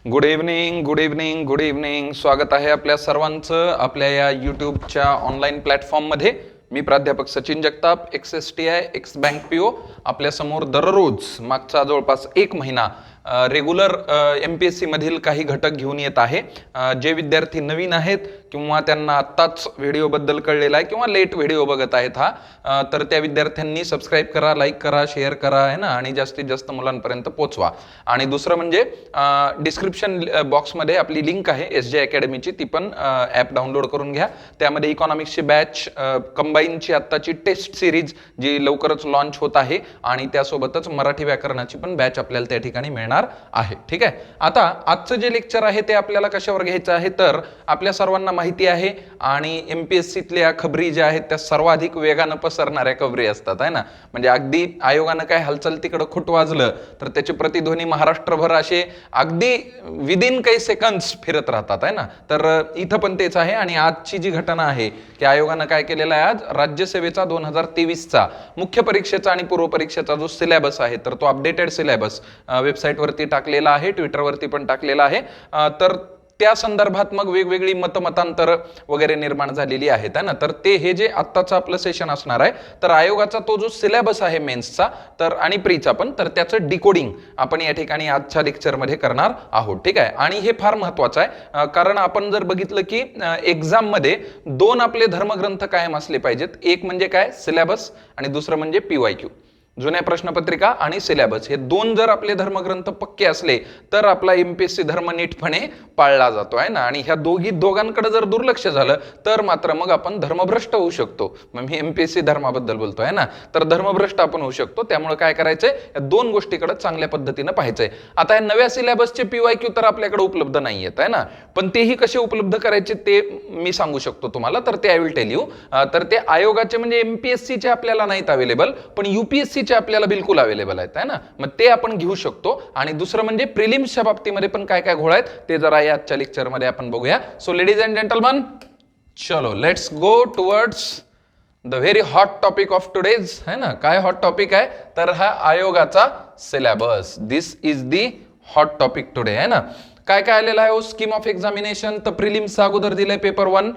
Good evening, good evening, good evening. स्वागत आहे आपल्या सर्वांचं आपल्या या यूट्यूबच्या ऑनलाईन प्लॅटफॉर्ममध्ये. मी प्राध्यापक Sachin Jagtap, XSTI x bank PO आपल्यासमोर दररोज मागचा जवळपास 1 महिना रेग्युलर MPSC मधील काही घटक घेऊन येत आहे. जे विद्यार्थी नवीन आहेत किंवा त्यांना आत्ताच व्हिडिओबद्दल कळलेला आहे किंवा लेट व्हिडिओ बघत आहेत तर त्या विद्यार्थ्यांनी सबस्क्राईब करा, लाईक करा, शेअर करा आहे ना, आणि जास्तीत जास्त मुलांपर्यंत पोहोचवा. आणि दुसरं म्हणजे डिस्क्रिप्शन बॉक्समध्ये आपली लिंक आहे SJ अकॅडमीची, ती पण ॲप डाउनलोड करून घ्या. त्यामध्ये इकॉनॉमिक्सची बॅच, कंबाईनची आत्ताची टेस्ट सिरीज जी लवकरच लॉन्च होत आहे, आणि त्यासोबतच मराठी व्याकरणाची पण बॅच आपल्याला त्या ठिकाणी मिळणार आहे. ठीक आहे. आता आजचं जे लेक्चर आहे ते आपल्याला कशावर घ्यायचं आहे, तर आपल्या सर्वांना माहिती आहे आणि MPSCतल्या खबरी ज्या आहेत त्या सर्वाधिक वेगानं पसरणाऱ्या खबरी असतात आहे ना. म्हणजे अगदी आयोगानं काय हालचाल तिकडं खुट वाजलं तर त्याचे प्रतिध्वनी महाराष्ट्रभर असे अगदी विदिन काही सेकंड्स फिरत राहतात आहे ना. तर इथं पण तेच आहे. आणि आजची जी घटना आहे की आयोगानं काय केलेलं आहे, आज राज्यसेवेचा 2023चा मुख्य परीक्षेचा आणि पूर्व परीक्षेचा जो सिलेबस आहे तर तो अपडेटेड सिलेबस वेबसाईट वरती टाकलेला आहे, ट्विटरवरती पण टाकलेला आहे. तर त्या संदर्भात मग वेगवेगळी मतमतांतर वगैरे निर्माण झालेली आहेत ना. तर ते हे जे आत्ताचं आपलं सेशन असणार आहे तर आयोगाचा तो जो सिलेबस आहे मेन्सचा तर आणि प्रीचा पण, तर त्याचं डिकोडिंग आपण या ठिकाणी आजच्या लेक्चरमध्ये करणार आहोत. ठीक आहे. आणि हे फार महत्वाचं आहे, कारण आपण जर बघितलं की एक्झाम मध्ये 2 आपले धर्मग्रंथ कायम असले पाहिजेत. एक म्हणजे काय, सिलेबस, आणि दुसरं म्हणजे PYQ, जुन्या प्रश्नपत्रिका आणि सिलेबस. हे 2 जर आपले धर्मग्रंथ पक्के असले तर आपला MPSC धर्म नीटपणे पाळला जातो आहे ना. आणि ह्या दोघांकडे जर दुर्लक्ष झालं तर मात्र मग आपण धर्मभ्रष्ट होऊ शकतो. मग मी MPSC धर्माबद्दल बोलतो आहे ना. तर धर्मभ्रष्ट आपण होऊ शकतो. त्यामुळे काय करायचंय, या 2 गोष्टीकडे चांगल्या पद्धतीनं पाहायचंय. आता या नव्या सिलेबसचे PYQ तर आपल्याकडे उपलब्ध नाही आहेत आहे ना, पण तेही कसे उपलब्ध करायचे ते मी सांगू शकतो तुम्हाला. तर ते आय विल टेल यू. तर ते आयोगाचे म्हणजे MPSCचे आपल्याला नाहीत अवेलेबल, पण UPSC आपल्याला बिलकुल अवेलेबल आहेत आहे ना. मग ते आपण घेऊ शकतो. आणि दुसरं म्हणजे प्रिलिम्सच्या बाबतीमध्ये पण काय काय घोळ आहेत ते जरा या आजच्या लेक्चर मध्ये आपण बघूया. सो लेडीज अँड जेंटलमन, चलो let's go towards the very hot topic of today's है ना. काय हॉट टॉपिक आहे, तर हा आयोगाचा syllabus. This is the hot topic today है ना. काय काय आलेलं आहे, स्कीम ऑफ एक्झामिनेशन. तर प्रिलिम्सचा अगोदर दिलंय पेपर 1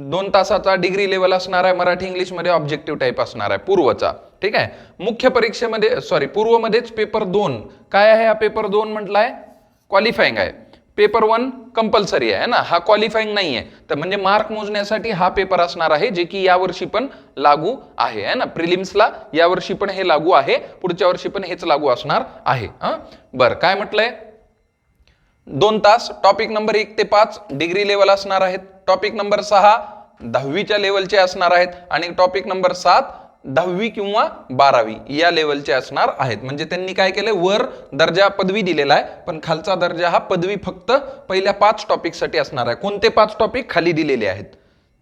2 तासाचा डिग्री लेवल असणार आहे, मराठी इंग्लिश मध्ये ऑब्जेक्टिव्ह टाईप असणार आहे पूर्वचा. ठीक आहे. मुख्य परीक्षेमध्ये पूर्व मध्येच पेपर 2 काय आहे, हा पेपर 2 म्हटलाय क्वालिफाईंग आहे. पेपर 1 कंपल्सरी आहे ना, हा क्वालिफाईंग नाही आहे. तर म्हणजे मार्क मोजण्यासाठी हा पेपर असणार आहे, जे की यावर्षी पण लागू आहे ना. प्रिलिम्सला यावर्षी पण हे लागू आहे, पुढच्या वर्षी पण हेच लागू असणार आहे. बरं, काय म्हटलंय, 2 तास. टॉपिक नंबर 1 ते 5 डिग्री लेवल असणार आहेत. टॉपिक नंबर 6 10वीच्या लेवलचे असणार आहेत. आणि टॉपिक नंबर 7 10वी किंवा 12वी या लेवलचे असणार आहेत. म्हणजे त्यांनी काय केलंय, वर दर्जा पदवी दिलेला आहे, पण खालचा दर्जा हा पदवी फक्त पहिल्या 5 टॉपिक साठी असणार आहे. कोणते 5 टॉपिक खाली दिलेले आहेत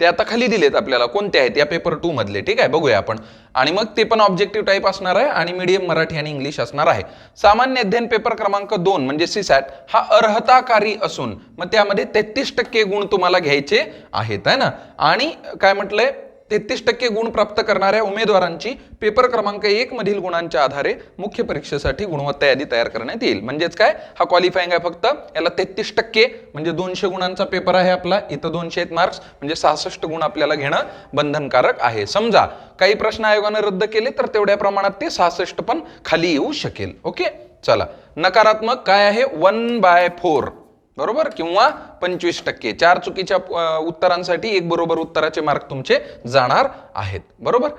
ते आता खाली दिलेत आपल्याला, कोणते आहेत या पेपर 2 मधले. ठीक आहे, बघूया आपण. आणि मग ते पण ऑब्जेक्टिव्ह टाईप असणार आहे आणि मीडियम मराठी आणि इंग्लिश असणार आहे. सामान्य अध्ययन पेपर क्रमांक 2 म्हणजे CSAT हा अर्हताकारी असून मग त्यामध्ये 33% गुण तुम्हाला घ्यायचे आहेत आहे ना. आणि काय म्हटलंय, 33% गुण प्राप्त करणाऱ्या उमेदवारांची पेपर क्रमांक 1 मधील गुणांच्या आधारे मुख्य परीक्षेसाठी गुणवत्ता यादी तयार करण्यात येईल. म्हणजेच काय, हा क्वालिफाईंग आहे फक्त. याला 33% म्हणजे 200 गुणांचा पेपर आहे आपला. इथं 200 मार्क्स म्हणजे 66 गुण आपल्याला घेणं बंधनकारक आहे. समजा काही प्रश्न आयोगाने रद्द केले तर तेवढ्या प्रमाणात ते 66 पण खाली येऊ शकेल. ओके, चला. नकारात्मक काय आहे, 1/4 बरोबर, किंवा 25%. 4 चुकीच्या उत्तरांसाठी 1 बरोबर उत्तराचे मार्क तुमचे जाणार आहेत. बरोबर.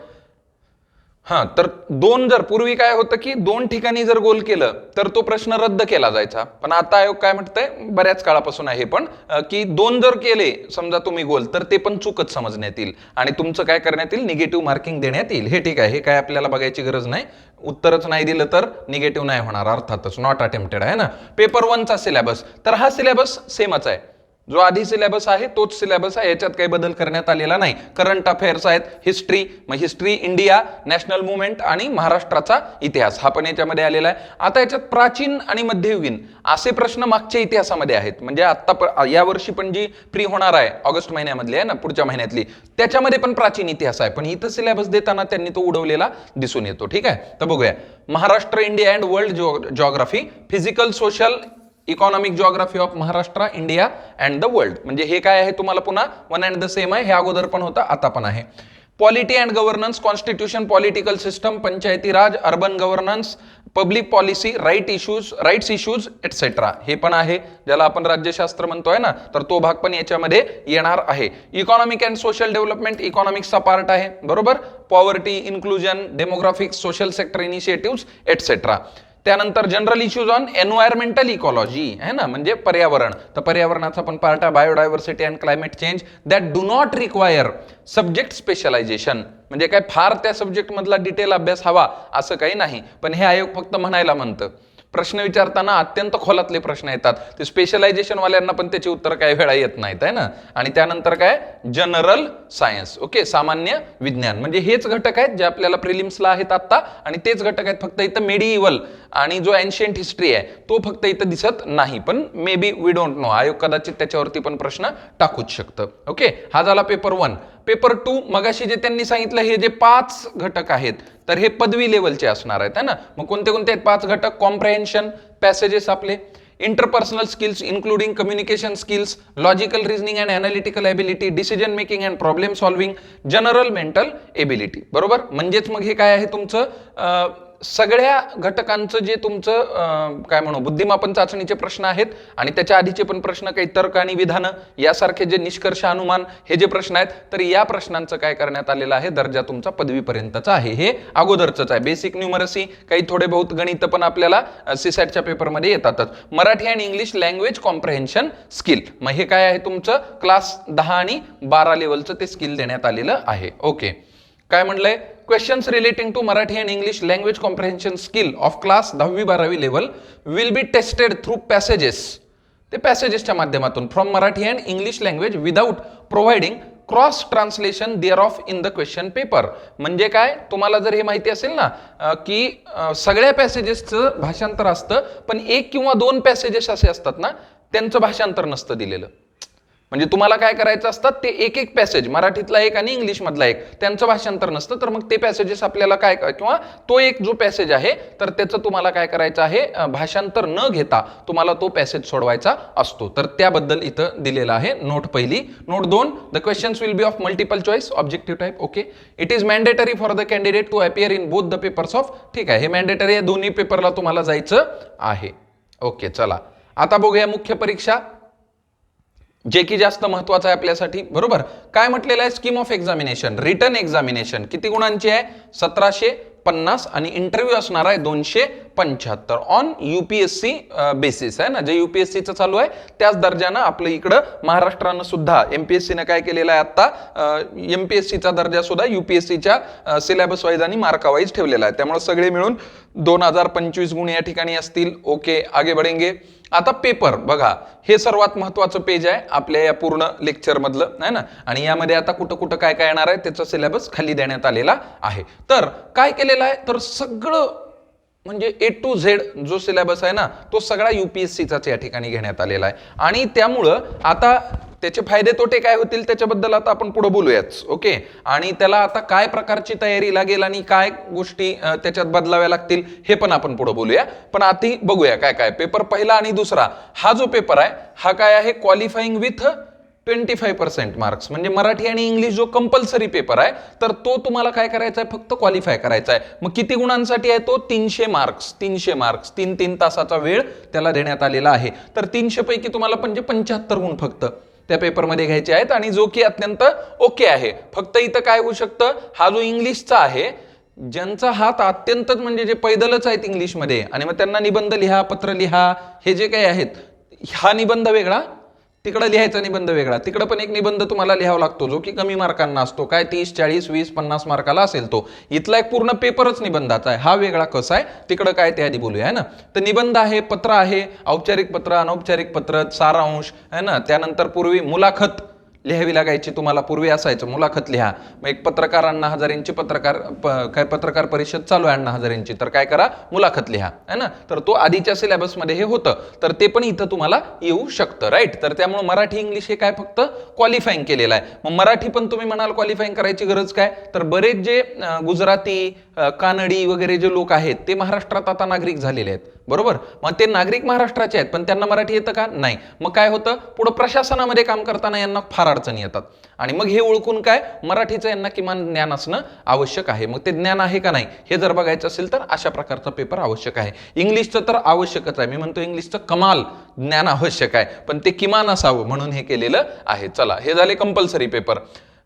तर 2 जर पूर्वी काय होतं की 2 ठिकाणी जर गोल केलं तर तो प्रश्न रद्द केला जायचा. पण आता आयोग काय म्हणतंय, बऱ्याच काळापासून आहे पण, की 2 जर केले समजा तुम्ही गोल तर ते पण चुकत समजण्यात येईल आणि तुमचं काय करण्यात येईल, निगेटिव्ह मार्किंग देण्यात येईल. हे ठीक आहे, हे काय आपल्याला बघायची गरज नाही. उत्तरच नाही दिलं तर निगेटिव्ह नाही होणार, अर्थातच नॉट अटेम्प्टेड आहे ना. पेपर 1चा सिलेबस, तर हा सिलेबस सेमच आहे. जो आधी सिलेबस आहे तोच सिलेबस आहे, याच्यात काही बदल करण्यात आलेला नाही. करंट अफेअर्स आहेत, हिस्ट्री, मग हिस्ट्री, इंडिया, नॅशनल मुवमेंट आणि महाराष्ट्राचा इतिहास हा पण याच्यामध्ये आलेला आहे. आता याच्यात प्राचीन आणि मध्ययुगीन असे प्रश्न मागच्या इतिहासामध्ये आहेत. म्हणजे आता या वर्षी पण जी प्री होणार आहे ऑगस्ट महिन्यामधली आहे ना, पुढच्या महिन्यातली, त्याच्यामध्ये पण प्राचीन इतिहास आहे. पण इथं सिलेबस देताना त्यांनी तो उडवलेला दिसून येतो. ठीक आहे, तर बघूया. Maharashtra, India and world geography, physical, social economic geography of Maharashtra, India and the world. म्हणजे हे काय आहे तुम्हाला पुन्हा वन अँड द सेम आहे, हे अगोदर पण होतं आता पण आहे. Polity and governance, constitution, political system, Panchayati Raj, urban governance, public policy, rights issues etcetera, हे पण आहे ज्याला आपण राज्यशास्त्र म्हणतोय ना, तर तो भाग पण याच्यामध्ये येणार आहे. इकॉनॉमिक अँड सोशल डेव्हलपमेंट, इकॉनॉमिक्सचा पार्ट आहे बरोबर. Poverty, inclusion, demographics, social sector initiative etcetera. त्यानंतर general issues on environmental ecology आहे ना, म्हणजे पर्यावरण, तर पर्यावरणाचा पण पार्ट आहे. Biodiversity and climate change that do not require subject specialisation, म्हणजे काय फार त्या सब्जेक्ट मधला डिटेल अभ्यास हवा असं काही नाही, पण हे आयोग फक्त म्हणायला म्हणतं. प्रश्न विचारताना अत्यंत खोलातले प्रश्न येतात, ते स्पेशलायझेशन वाल्यांना पण त्याची उत्तर काही वेळा येत नाहीत आहे ना. आणि त्यानंतर काय जनरल सायन्स, ओके, सामान्य विज्ञान, म्हणजे हेच घटक आहेत जे आपल्याला प्रिलिम्सला आहेत आता, आणि तेच घटक आहेत. फक्त इथं मेडिइव्हल आणि जो एन्शियंट हिस्ट्री आहे तो फक्त इथं दिसत नाही, पण maybe we don't know, आयोग कदाचित त्याच्यावरती पण प्रश्न टाकूच शकतं. ओके, हा झाला पेपर 1. पेपर 2, मगाशी जे त्यांनी सांगितलं हे जे 5 घटक आहेत तर हे पदवी लेवलचे असणार आहेत है ना. मग कोणते कोणते आहेत 5 घटक? कॉम्प्रेहेन्शन, पॅसेजेस आपले, interpersonal skills including communication skills, logical reasoning and analytical ability, decision making and problem solving, general mental ability बरोबर. म्हणजेच मग हे काय आहे तुमचं सगळ्या घटकांचं जे तुमचं काय म्हणू बुद्धिमापन चाचणीचे प्रश्न आहेत, आणि त्याच्या आधीचे पण प्रश्न, काही तर्क आणि विधानं यासारखे जे निष्कर्ष अनुमान हे जे प्रश्न आहेत, तर या प्रश्नांचं काय करण्यात आलेलं आहे, दर्जा तुमचा पदवीपर्यंतचा आहे. हे अगोदरच आहे. बेसिक न्यूमरसी, काही थोडे बहुत गणित पण आपल्याला सीसॅटच्या पेपरमध्ये येतातच. मराठी आणि इंग्लिश लँग्वेज कॉम्प्रेहेन्शन स्किल, मग हे काय आहे तुमचं क्लास 10 आणि 12 लेवलचं ते स्किल देण्यात आलेलं आहे. ओके, काय म्हणलंय, questions relating to Marathi and English language comprehension skill of class 10वी-12वी level will be tested through passages, ते पॅसेजेसच्या माध्यमातून from Marathi and English language without providing cross translation thereof in the question paper. म्हणजे काय, तुम्हाला जर हे माहिती असेल ना की सगळ्या पॅसेजेसचं भाषांतर असतं, पण 1 किंवा 2 पॅसेजेस असे असतात ना त्यांचं भाषांतर नसतं दिलेलं. म्हणजे तुम्हाला काय करायचं असतात, ते एक पॅसेज, मराठीतला एक आणि इंग्लिश मधला एक, त्यांचं भाषांतर नसतं, तर मग ते पॅसेजेस आपल्याला काय, किंवा तो एक जो पॅसेज आहे तर त्याचं तुम्हाला काय करायचं आहे, भाषांतर न घेता तुम्हाला तो पॅसेज सोडवायचा असतो. तर त्याबद्दल इथं दिलेलं आहे नोट पहिली. Note 2, the questions will be of multiple choice objective type. Okay, it is mandatory for the candidate to appear in both the papers of, ठीक आहे, हे मॅन्डेटरी आहे, दोन्ही पेपरला तुम्हाला जायचं आहे. ओके, चला आता बघूया मुख्य परीक्षा, जे की जास्त महत्वाचं आहे आपल्यासाठी बरोबर. काय म्हटलेलं आहे, scheme of examination, written examination किती गुणांची आहे, 1750, आणि इंटरव्ह्यू असणार आहे 275 ऑन UPSC बेसिस आहे ना, जे UPSCचं चालू आहे त्याच दर्जानं आपलं इकडं महाराष्ट्रानं सुद्धा MPSCनं काय केलेलं आहे आता, MPSCचा दर्जा सुद्धा UPSCच्या सिलेबस वाईज आणि मार्का वाईज ठेवलेला आहे. त्यामुळे सगळे मिळून 2025 गुण या ठिकाणी असतील. ओके, आगे बढेंगे. आता पेपर बघा, हे सर्वात महत्वाचं पेज आहे आपल्या या पूर्ण लेक्चर मधलं आहे ना, आणि यामध्ये आता कुठं कुठं काय काय येणार आहे त्याचा सिलेबस खाली देण्यात आलेला आहे. तर काय केलेलं आहे, तर सगळं म्हणजे A to Z जो सिलेबस आहे ना तो सगळा UPSCचाच या ठिकाणी घेण्यात आलेला आहे. आणि त्यामुळं आता त्याचे फायदे तोटे काय होतील त्याच्याबद्दल आता आपण पुढे बोलूयाच. ओके, आणि त्याला आता काय प्रकारची तयारी लागेल आणि काय गोष्टी त्याच्यात बदलाव्या लागतील हे पण आपण पुढे बोलूया. पण आधी बघूया काय काय पेपर पहिला आणि दुसरा हा जो पेपर आहे हा काय आहे, क्वालिफाईंग विथ 25% मार्क्स, म्हणजे मराठी आणि इंग्लिश जो कंपल्सरी पेपर आहे तर तो तुम्हाला काय करायचा आहे, फक्त क्वालिफाय करायचा आहे. मग किती गुणांसाठी आहे तो, 300 मार्क्स, 3 तासाचा वेळ त्याला देण्यात आलेला आहे. तर 300 पैकी तुम्हाला 75 गुण फक्त त्या पेपरमध्ये घ्यायचे आहेत, आणि जो की अत्यंत ओके आहे. फक्त इथं काय होऊ शकतं, हा जो इंग्लिशचा आहे ज्यांचा हात अत्यंतच म्हणजे जे पैदलच आहेत इंग्लिशमध्ये, आणि मग त्यांना निबंध लिहा, पत्र लिहा, हे जे काही आहेत, हा निबंध वेगळा, तिकडं लिहायचा निबंध वेगळा, तिकडं पण एक निबंध तुम्हाला लिहावा लागतो जो की कमी मार्कांना असतो, काय 30, 40, 20, 50 मार्काला असेल तो. इथला एक पूर्ण पेपरच निबंधाचा आहे, हा वेगळा कसा आहे तिकडं काय ते आधी बोलूया है ना. तर निबंध आहे, पत्र आहे, औपचारिक पत्र, अनौपचारिक पत्र, सारांश है ना. त्यानंतर पूर्वी मुलाखत लिहावी लागायची तुम्हाला, पूर्वी असायचं मुलाखत लिहा. मग एक पत्रकार अण्णा हजारेंची काय पत्रकार परिषद चालू आहे अण्णा हजारेंची, तर काय करा, मुलाखत लिहा है ना. तर तो आधीच्या सिलेबसमध्ये हे होतं, तर ते पण इथं तुम्हाला येऊ शकतं राईट. तर त्यामुळे मराठी इंग्लिश हे काय फक्त क्वालिफाईंग केलेलं आहे. मग मराठी पण तुम्ही म्हणाल क्वालिफाईंग करायची गरज काय, तर बरेच जे गुजराती कानडी वगैरे जे लोक आहेत ते महाराष्ट्रात आता नागरिक झालेले आहेत, बरोबर. मग ते नागरिक महाराष्ट्राचे आहेत पण त्यांना मराठी येतं का? नाही. मग काय होतं, पुढे प्रशासनामध्ये काम करताना यांना फार अडचणी येतात. आणि मग हे ओळखून काय, मराठीचं यांना किमान ज्ञान असणं आवश्यक आहे. मग ते ज्ञान आहे का नाही हे जर बघायचं असेल तर अशा प्रकारचा पेपर आवश्यक आहे. इंग्लिशचं तर आवश्यकच आहे. मी म्हणतो इंग्लिशचं कमाल ज्ञान आवश्यक आहे, पण ते किमान असावं म्हणून हे केलेलं आहे. चला, हे झाले कंपल्सरी पेपर.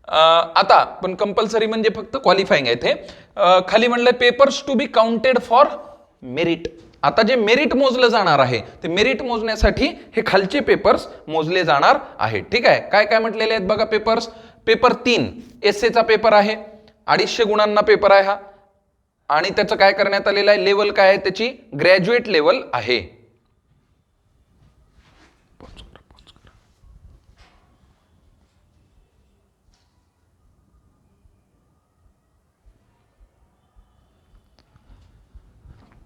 आता पण कंपल्सरी म्हणजे फक्त क्वालिफाईंग आहे. ते खाली म्हणलं papers to be counted for merit. आता जे मेरिट मोजलं जाणार आहे ते मेरिट मोजण्यासाठी हे खालचे पेपर्स मोजले जाणार आहेत. ठीक आहे, काय काय म्हटलेले आहेत बघा पेपर्स. पेपर 3 एसएचा पेपर आहे, 250 गुणांना पेपर आहे हा. आणि त्याचं काय करण्यात आलेलं आहे, लेवल काय आहे त्याची, ग्रॅज्युएट लेवल आहे.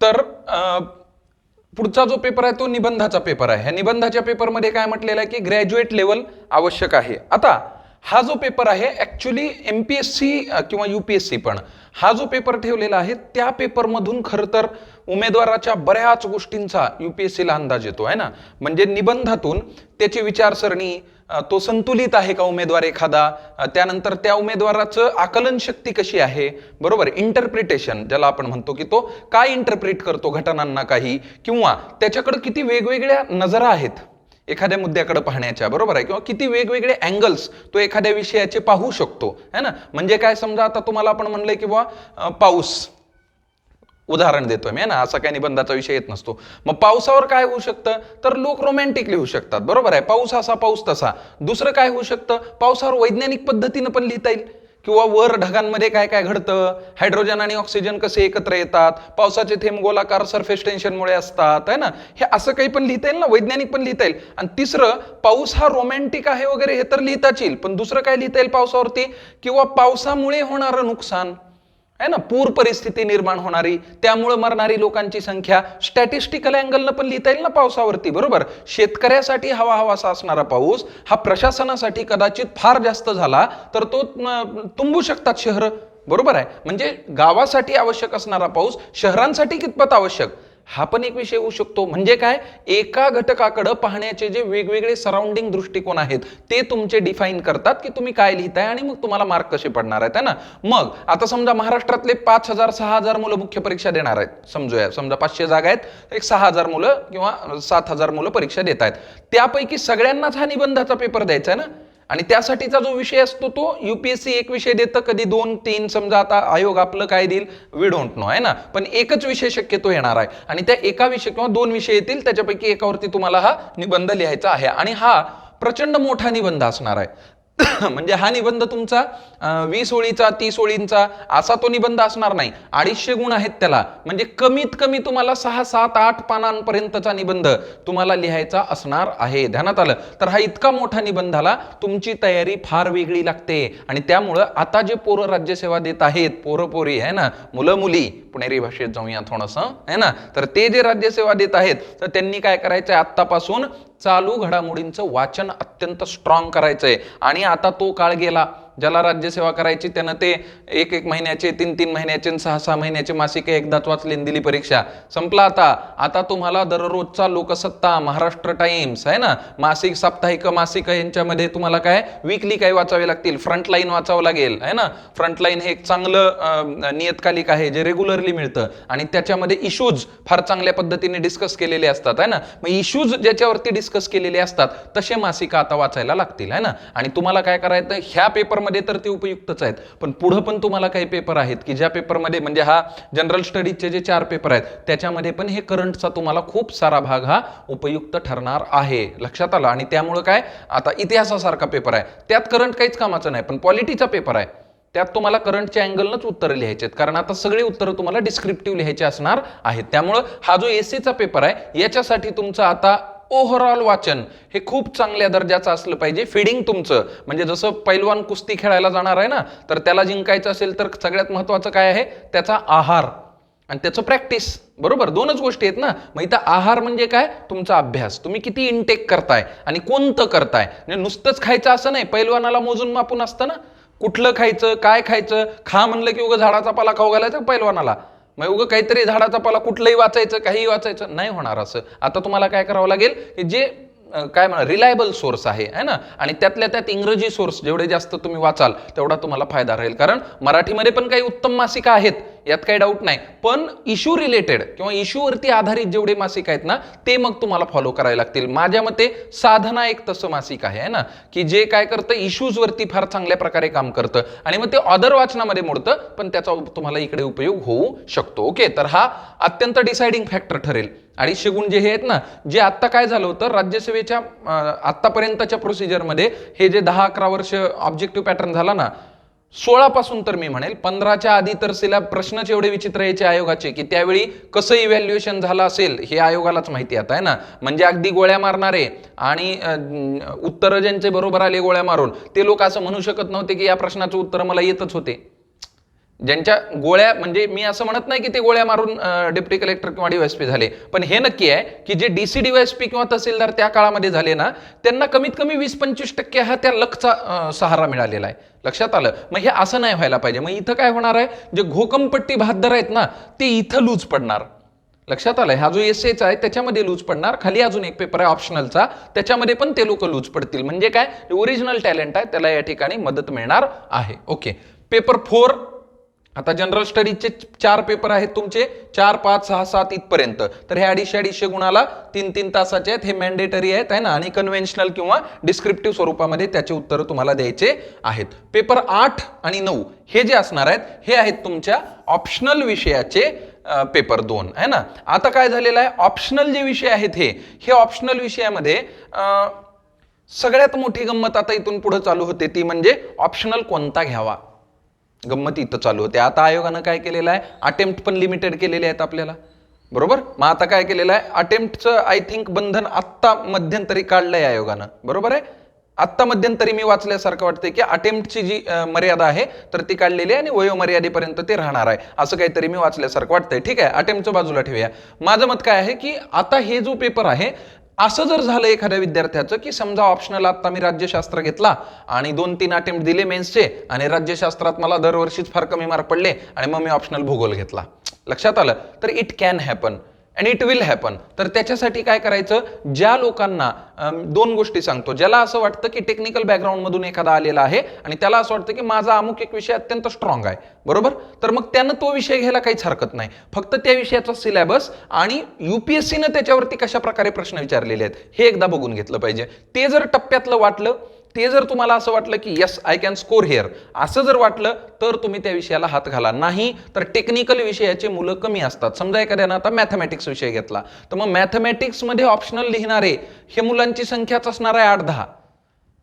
तर पुढचा जो पेपर आहे तो निबंधाचा पेपर आहे. ह्या निबंधाच्या पेपरमध्ये काय म्हटलेलं आहे की ग्रॅज्युएट लेवल आवश्यक आहे. आता हा जो पेपर आहे ऍक्च्युली एमपीएससी किंवा यूपीएससी पण हा जो पेपर ठेवलेला आहे त्या पेपरमधून खरं तर उमेदवाराच्या बऱ्याच गोष्टींचा यूपीएससीला अंदाज येतो आहे ना. म्हणजे निबंधातून त्याची विचारसरणी, तो संतुलित आहे का उमेदवार एखादा, त्यानंतर त्या उमेदवाराचं आकलन शक्ती कशी आहे, बरोबर. इंटरप्रिटेशन ज्याला आपण म्हणतो की तो काय इंटरप्रिट करतो घटनांना काही, किंवा त्याच्याकडे किती वेगवेगळ्या नजरा आहेत एखाद्या मुद्द्याकडे पाहण्याच्या, बरोबर आहे, किंवा किती वेगवेगळे अँगल्स तो एखाद्या विषयाचे पाहू शकतो है ना. म्हणजे काय, समजा आता तुम्हाला आपण म्हणलंय की बुवा पाऊस, उदाहरण देतोय मी ना, असा काही निबंधाचा विषय येत नसतो. मग पावसावर काय होऊ शकतं, तर लोक रोमॅन्टिक लिहू शकतात, बरोबर आहे, पाऊस असा पाऊस तसा. दुसरं काय होऊ शकतं, पावसावर वैज्ञानिक पद्धतीनं पण लिहिता येईल, किंवा वर ढगांमध्ये काय काय घडतं, हायड्रोजन आणि ऑक्सिजन कसे एकत्र येतात, पावसाचे थेंब गोलाकार सरफेस टेन्शनमुळे असतात है ना, हे असं काही पण लिहिता येईल ना, वैज्ञानिक पण लिहिता येईल. आणि तिसरं, पाऊस हा रोमॅन्टिक आहे वगैरे हे तर लिहिताच येईल, पण दुसरं काय लिहिता येईल पावसावरती, किंवा पावसामुळे होणारं नुकसान है ना, पूर परिस्थिती निर्माण होणारी, त्यामुळे मरणारी लोकांची संख्या, स्टॅटिस्टिकल अँगलनं पण लिहिता येईल ना पावसावरती, बरोबर. शेतकऱ्यासाठी हवा हवासा असणारा पाऊस हा प्रशासनासाठी कदाचित फार जास्त झाला तर तो तुंबू शकतात शहरं, बरोबर आहे. म्हणजे गावासाठी आवश्यक असणारा पाऊस शहरांसाठी कितपत आवश्यक, हा पण एक विषय होऊ शकतो. म्हणजे काय, एका घटकाकडे पाहण्याचे जे वेगवेगळे सराउंडिंग दृष्टिकोन आहेत ते तुमचे डिफाईन करतात की तुम्ही काय लिहिताय आणि मग तुम्हाला मार्क कसे पडणार आहेत है ना. मग आता समजा महाराष्ट्रातले 5,000-6,000 मुलं मुख्य परीक्षा देणार आहेत, समजूया, समजा 500 जागा आहेत, एक 6,000 मुलं किंवा 7,000 मुलं परीक्षा देत आहेत, त्यापैकी सगळ्यांनाच हा निबंधाचा पेपर द्यायचा आहे ना. आणि त्यासाठीचा जो विषय असतो तो यूपीएससी एक विषय देतं, कधी 2-3, समजा आता आयोग आपलं काय देईल वी डोंट नो आहे ना, पण एकच विषय शक्यतो येणार आहे आणि त्या एका विषय किंवा 2 विषय येतील, त्याच्यापैकी एकावरती तुम्हाला हा निबंध लिहायचा आहे. आणि हा प्रचंड मोठा निबंध असणार आहे. म्हणजे हा निबंध तुमचा 20 ओळीचा 30 ओळींचा असा तो निबंध असणार नाही, 250 गुण आहेत त्याला. म्हणजे कमीत कमी तुम्हाला 6, 7, 8 पानांपर्यंतचा निबंध तुम्हाला लिहायचा असणार आहे. ध्यानात आलं तर हा इतका मोठा निबंधाला तुमची तयारी फार वेगळी लागते. आणि त्यामुळं आता जे पोरं राज्यसेवा देत आहेत, पोरं पोरी आहे ना, मुलं मुली, पुणेरी भाषेत जाऊया थोडंसं आहे ना, तर ते जे राज्यसेवा देत आहेत तर त्यांनी काय करायचंय, आत्तापासून चालू घडामोडींचं वाचन अत्यंत स्ट्रॉंग करायचंय. आणि आता तो काळ गेला ज्याला राज्यसेवा करायची त्यानं ते 1-1 महिन्याचे, 3-3 महिन्याचे, 6-6 महिन्याचे मासिक एकदाच वाचले दिली परीक्षा, संपला. आता तुम्हाला दररोजचा लोकसत्ता, महाराष्ट्र टाइम्स आहे ना, मासिक, साप्ताहिक, मासिक यांच्यामध्ये तुम्हाला काय वीकली काय वाचावे लागतील, फ्रंटलाईन वाचावं लागेल आहे ना. फ्रंटलाईन हे एक चांगलं नियतकालिक आहे जे रेग्युलरली मिळतं आणि त्याच्यामध्ये इश्यूज फार चांगल्या पद्धतीने डिस्कस केलेले असतात आहे ना. मग इश्यूज ज्याच्यावरती डिस्कस केलेले असतात तसे मासिक आता वाचायला लागतील आहे ना. आणि तुम्हाला काय करायचं, ह्या पेपरमध्ये तर ते उपयुक्तच आहेत, पण पुढे पण तुम्हाला काही पेपर आहेत की ज्या पेपरमध्ये, म्हणजे हा जनरल स्टडीजचे जे 4 पेपर आहेत त्याच्यामध्ये पण हे करंटचा तुम्हाला खूप सारा भाग हा उपयुक्त ठरणार आहे, लक्षात आलं. आणि त्यामुळे काय, आता इतिहासासारखा पेपर आहे त्यात करंट काहीच कामाचं नाही, पण पॉलिटीचा पेपर आहे त्यात तुम्हाला करंटच्या अँगलनंच उत्तरं लिहायचे आहेत, कारण आता सगळे उत्तरं तुम्हाला डिस्क्रिप्टिव्ह लिहायचे असणार आहेत. त्यामुळं हा जो एसेचा पेपर आहे याच्यासाठी तुमचं आता ओव्हरऑल वाचन हे खूप चांगल्या दर्जाचं असलं पाहिजे. फिडिंग तुमचं, म्हणजे जसं पैलवान कुस्ती खेळायला जाणार आहे ना, तर त्याला जिंकायचं असेल तर सगळ्यात महत्त्वाचं काय आहे, त्याचा आहार आणि त्याचं प्रॅक्टिस, बरोबर, 2च गोष्टी आहेत ना. मग इथं आहार म्हणजे काय, तुमचा अभ्यास, तुम्ही किती इनटेक करताय आणि कोणतं करताय. म्हणजे नुसतंच खायचं असं नाही, पैलवानाला मोजून मापून असतं ना, कुठलं खायचं, काय खायचं, खा म्हणलं की उगं झाडाचा पाला खाऊ घालायचा पैलवानाला, मग उगं काहीतरी झाडाचा पाला कुठलंही वाचायचं, काहीही वाचायचं नाही होणार असं. आता तुम्हाला काय करावं लागेल की जे काय म्हणा रिलायबल सोर्स आहे ना, आणि त्यातल्या त्यात इंग्रजी सोर्स जेवढे जास्त तुम्ही वाचाल तेवढा तुम्हाला फायदा राहील. कारण मराठीमध्ये पण काही उत्तम मासिकं आहेत, यात काही डाऊट नाही, पण इश्यू रिलेटेड किंवा इश्यूवरती आधारित जेवढे मासिक आहेत ना ते मग तुम्हाला फॉलो करायला लागतील. माझ्या मते साधना एक तसं मासिक आहे ना, की जे काय करतं इश्यूजवरती फार चांगल्या प्रकारे काम करतं आणि मग ते ऑदर वाचनामध्ये मोडतं, पण त्याचा तुम्हाला इकडे उपयोग होऊ शकतो. ओके, तर हा अत्यंत डिसाइडिंग फॅक्टर ठरेल. 250 गुण जे हे आहेत ना, जे आत्ता काय झालं होतं राज्यसेवेच्या आत्तापर्यंतच्या प्रोसिजरमध्ये हे जे 10-11 वर्ष ऑब्जेक्टिव्ह पॅटर्न झाला ना, 16 पासून तर मी म्हणेल 15च्या आधी तर सिलेब प्रश्नच एवढे विचित्र यायचे आयोगाचे की त्यावेळी कसं इव्हॅल्युएशन झालं असेल हे आयोगालाच माहिती आता आहे ना. म्हणजे अगदी गोळ्या मारणारे आणि उत्तर ज्यांचे बरोबर आले गोळ्या मारून ते लोक असं म्हणू शकत नव्हते की या प्रश्नाचं उत्तर मला येतच होते. ज्यांच्या गोळ्या, म्हणजे मी असं म्हणत नाही की ते गोळ्या मारून डेप्युटी कलेक्टर किंवा डीवायएसपी झाले, पण हे नक्की आहे की जे डीसी डीवायएसपी किंवा तहसीलदार त्या काळामध्ये झाले ना त्यांना कमीत कमी 20-25% हा त्या लकचा सहारा मिळालेला आहे. लक्षात आलं? मग हे असं नाही व्हायला पाहिजे. मग इथं काय होणार आहे, जे घोकमपट्टी बहादर आहेत ना ते इथं लूज पडणार. लक्षात आलं? हा जो एसएचा आहे त्याच्यामध्ये लूज पडणार. खाली अजून एक पेपर आहे ऑप्शनलचा, त्याच्यामध्ये पण ते लोक लूज पडतील. म्हणजे काय, ओरिजिनल टॅलेंट आहे त्याला या ठिकाणी मदत मिळणार आहे. ओके, पेपर 4 आता जनरल स्टडीजचे 4 पेपर आहेत तुमचे, 4, 5, 6, 7 इथपर्यंत. तर हे 250 गुणाला 3-3 तासाचे आहेत. हे मॅन्डेटरी आहेत आहे ना, आणि कन्व्हेन्शनल किंवा डिस्क्रिप्टिव्ह स्वरूपामध्ये त्याचे उत्तर तुम्हाला द्यायचे आहेत. पेपर 8 आणि 9 हे जे असणार आहेत हे आहेत तुमच्या ऑप्शनल विषयाचे पेपर 2 आहे ना. आता काय झालेलं आहे, ऑप्शनल जे विषय आहेत हे ऑप्शनल विषयामध्ये सगळ्यात मोठी गंमत आता इथून पुढे चालू होते ती म्हणजे ऑप्शनल कोणता घ्यावा. गंमत इथं चालू होते. आता आयोगानं काय केलेलं आहे, अटेम्प्ट पण लिमिटेड केलेले आहेत आपल्याला, बरोबर. मग आता काय केलेलं आहे, अटेम्प्टचं आय थिंक बंधन आत्ता मध्यंतरी काढलंय आयोगानं, बरोबर आहे. आत्ता मध्यंतरी मी वाचल्यासारखं वाटतंय की अटेम्प्टची जी मर्यादा आहे तर ती काढलेली आहे आणि वयोमर्यादेपर्यंत ते राहणार आहे, असं काहीतरी मी वाचल्यासारखं वाटतंय. ठीक आहे, अटेम्प्टचं बाजूला ठेवूया. माझं मत काय आहे की आता हे जो पेपर आहे, असं जर झालं एखाद्या विद्यार्थ्याचं की समजा ऑप्शनल आता मी राज्यशास्त्र घेतला आणि 2-3 अटेम्प्ट दिले मेन्सचे आणि राज्यशास्त्रात मला दरवर्षीच फार कमी मार्क पडले आणि मग मी ऑप्शनल भूगोल घेतला. लक्षात आलं? तर it can happen and it will happen. तर त्याच्यासाठी काय करायचं, ज्या लोकांना 2 गोष्टी सांगतो. ज्याला असं वाटतं की टेक्निकल बॅकग्राऊंड मधून एखादा आलेला आहे आणि त्याला असं वाटतं की माझा अमुक एक विषय अत्यंत स्ट्रॉंग आहे, बरोबर, तर मग त्यानं तो विषय घ्यायला काहीच हरकत नाही. फक्त त्या विषयाचा सिलेबस आणि युपीएससीनं त्याच्यावरती कशा प्रकारे प्रश्न विचारलेले आहेत हे एकदा बघून घेतलं पाहिजे. ते जर टप्प्यातलं वाटलं, ते जर तुम्हाला असं वाटलं की yes I can score here असं जर वाटलं तर तुम्ही त्या विषयाला हात घाला. नाही तर टेक्निकल विषयाचे मुलं कमी असतात. समजा एखाद्यानं आता मॅथमॅटिक्स विषय घेतला तर मग मॅथमॅटिक्समध्ये ऑप्शनल लिहिणारे हे मुलांची संख्याच असणार आहे 8-10,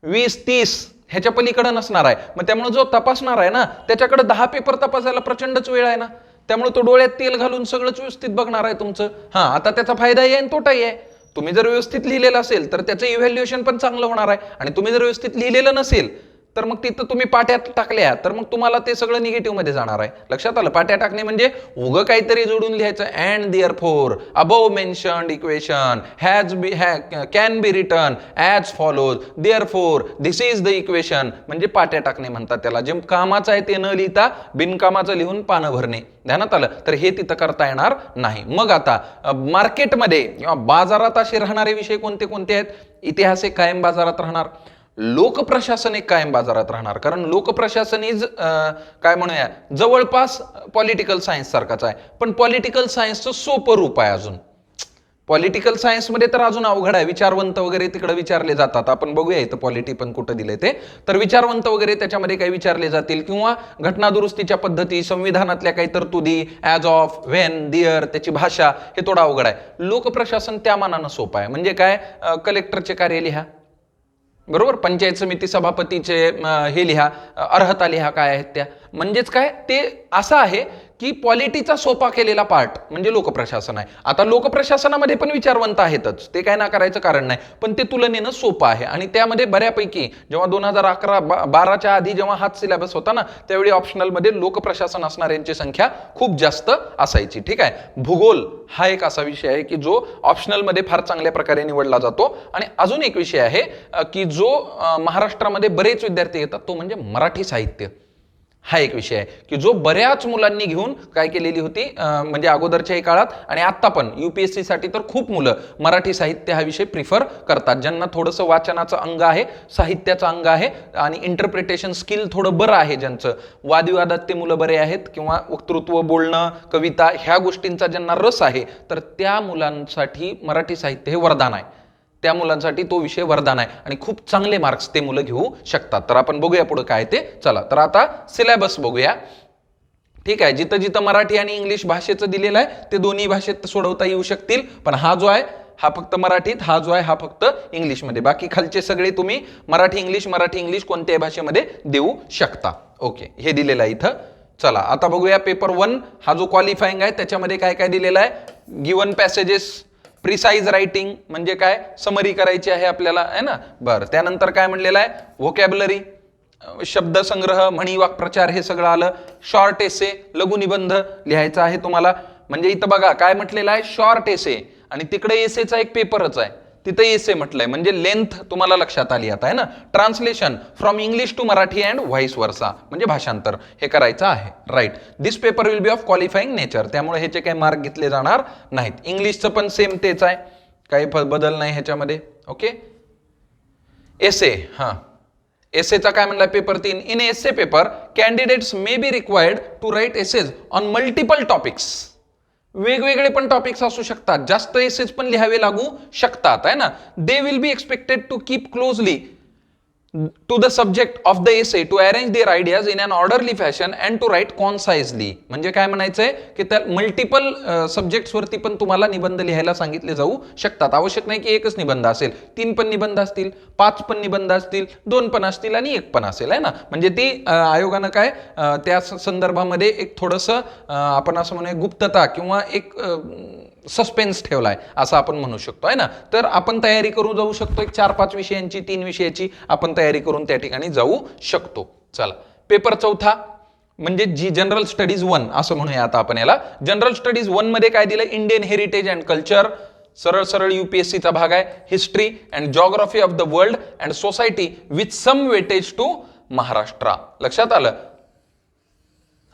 20-30 ह्याच्या पलीकडे नसणार आहे. मग त्यामुळे जो तपासणार आहे ना त्याच्याकडे 10 पेपर तपासायला प्रचंडच वेळ आहे ना, त्यामुळे तो डोळ्यात तेल घालून सगळंच व्यवस्थित बघणार आहे तुमचं. आता त्याचा फायदाही आहे आणि तोटाही आहे. तुम्ही जर व्यवस्थित लिहिलेलं असेल तर त्याचं इव्हॅल्युएशन पण चांगलं होणार आहे, आणि तुम्ही जर व्यवस्थित लिहिलेलं नसेल तर मग तिथं तुम्ही पाट्यात टाकल्या तर मग तुम्हाला ते सगळं निगेटिव्ह मध्ये जाणार आहे. लक्षात आलं? पाट्या टाकणे म्हणजे उगं काहीतरी जोडून लिहायचं. And therefore above mentioned equation can be written as follows, therefore this is the equation, म्हणजे पाट्या टाकणे म्हणतात त्याला. जे कामाचं आहे ते न लिहिता बिनकामाचं लिहून पानं भरणे. ध्यानात आलं? तर हे तिथं करता येणार नाही. मग आता मार्केटमध्ये किंवा बाजारात असे राहणारे विषय कोणते कोणते आहेत? इतिहास एक कायम बाजारात राहणार, लोकप्रशासन एक कायम बाजारात राहणार, कारण लोकप्रशासन इज काय म्हणूया जवळपास पॉलिटिकल सायन्स सारखाच आहे, पण पॉलिटिकल सायन्सचं सोपं रूप आहे. अजून पॉलिटिकल सायन्समध्ये तर अजून अवघड आहे. विचारवंत वगैरे तिकडे विचारले जातात. आपण बघूया इथं पॉलिटी पण कुठं दिले ते. तर विचारवंत वगैरे त्याच्यामध्ये काही विचारले जातील, किंवा घटना दुरुस्तीच्या पद्धती, संविधानातल्या काही तरतुदी, ॲज ऑफ, व्हेन, दिअर, त्याची भाषा, हे थोडं अवघड आहे. लोकप्रशासन त्या मानानं सोपं आहे. म्हणजे काय, कलेक्टरचे कार्य लिहा, बरोबर, पंचायत समिती सभापतीचे हे लिहा, अर्हता लिहा काय आहेत त्या, म्हणजेच काय ते असं आहे की पॉलिटीचा सोपा केलेला पार्ट म्हणजे लोकप्रशासन आहे. आता लोकप्रशासनामध्ये पण विचारवंत आहेतच, ते काय नाकारायचं कारण नाही, पण ते तुलनेनं सोपं आहे. आणि त्यामध्ये बऱ्यापैकी जेव्हा 2011-12च्या आधी जेव्हा हाच सिलेबस होता ना, त्यावेळी ऑप्शनलमध्ये लोकप्रशासन असणाऱ्यांची संख्या खूप जास्त असायची. ठीक आहे. भूगोल हा एक असा विषय आहे की जो ऑप्शनलमध्ये फार चांगल्या प्रकारे निवडला जातो. आणि अजून एक विषय आहे की जो महाराष्ट्रामध्ये बरेच विद्यार्थी येतात, तो म्हणजे मराठी साहित्य. हा एक विषय आहे की जो बऱ्याच मुलांनी घेऊन काय केलेली होती, म्हणजे अगोदरच्याही काळात आणि आता पण UPSC साठी तर खूप मुलं मराठी साहित्य हा विषय प्रिफर करतात. ज्यांना थोडंसं वाचनाचं अंग आहे, साहित्याचं अंग आहे आणि इंटरप्रिटेशन स्किल थोडं बरं आहे, ज्यांचं वादविवादात ते मुलं बरे आहेत किंवा वक्तृत्व, बोलणं, कविता ह्या गोष्टींचा ज्यांना रस आहे, तर त्या मुलांसाठी मराठी साहित्य हे वरदान आहे. त्या मुलांसाठी तो विषय वरदान आहे आणि खूप चांगले मार्क्स ते मुलं घेऊ शकतात. तर आपण बघूया पुढे काय ते. चला तर आता सिलेबस बघूया. ठीक आहे. जिथं जिथं मराठी आणि इंग्लिश भाषेचं दिलेलं आहे ते दोन्ही भाषेत सोडवता येऊ शकतील, पण हा जो आहे हा फक्त मराठीत, हा जो आहे हा फक्त इंग्लिशमध्ये. बाकी खालचे सगळे तुम्ही मराठी इंग्लिश कोणत्याही भाषेमध्ये देऊ शकता. ओके, हे दिलेलं आहे इथं. चला आता बघूया पेपर 1 हा जो क्वालिफाईंग आहे त्याच्यामध्ये काय काय दिलेलं आहे. गिवन पॅसेजेस, प्रिसाइज रायटिंग म्हणजे काय, समरी करायची आहे आपल्याला, आहे ना. बरं, त्यानंतर काय म्हणलेलं आहे, व्होकॅब्युलरी, शब्दसंग्रह, म्हणी, वाक्प्रचार हे सगळं आलं. शॉर्ट एसे, लघुनिबंध लिहायचा आहे तुम्हाला. म्हणजे इथं बघा काय म्हटलेलं आहे, शॉर्ट एसे, आणि तिकडे एसेचा एक पेपरच आहे, तिथं एसे म्हटलंय, म्हणजे लेंथ तुम्हाला लक्षात आली आता, आहे ना. Translation from English to Marathi and vice versa, म्हणजे भाषांतर हे करायचं आहे. Right. This paper will be of qualifying nature, त्यामुळे ह्याचे काही मार्क घेतले जाणार नाहीत. इंग्लिशचं पण सेम तेच आहे, काही बदल नाही ह्याच्यामध्ये. ओके. एसे, हा एसेचा काय म्हणलाय paper 3. In essay paper candidates may be required to write essays on multiple topics. वेगवेगळे पण टॉपिक्स असू शकतात, जास्त एसेज पण लिहावे लागू शकतात, आहे ना. They will be expected to keep closely to the subject of the essay to arrange their ideas in an orderly fashion and to write concisely. म्हणजे काय म्हणायचंय की त्या मल्टिपल सब्जेक्ट्स वरती पण तुम्हाला निबंध लिहायला सांगितले जाऊ शकतात. आवश्यक नाही की एकच निबंध असेल, 3 पण निबंध असतील, 5 पण निबंध असतील, 2 पण असतील आणि 1 पण असेल, आहे ना. म्हणजे ती आयोगानं काय त्या संदर्भामध्ये एक थोडंसं आपण असं म्हणूया गुप्तता किंवा एक सस्पेन्स ठेवलाय असं आपण म्हणू शकतो, आहे ना. तर आपण तयारी करून जाऊ शकतो, एक 4-5 विषयांची, 3 विषयाची आपण तयारी करून त्या ठिकाणी जाऊ शकतो. चला, पेपर 4 म्हणजे जी जनरल स्टडीज 1 असं म्हणूया आता आपण याला. जनरल स्टडीज 1 मध्ये काय दिलं, इंडियन हेरिटेज अँड कल्चर, सरळ सरळ UPSC चा भाग आहे. History and geography of the world and society with some weightage to Maharashtra. लक्षात आलं.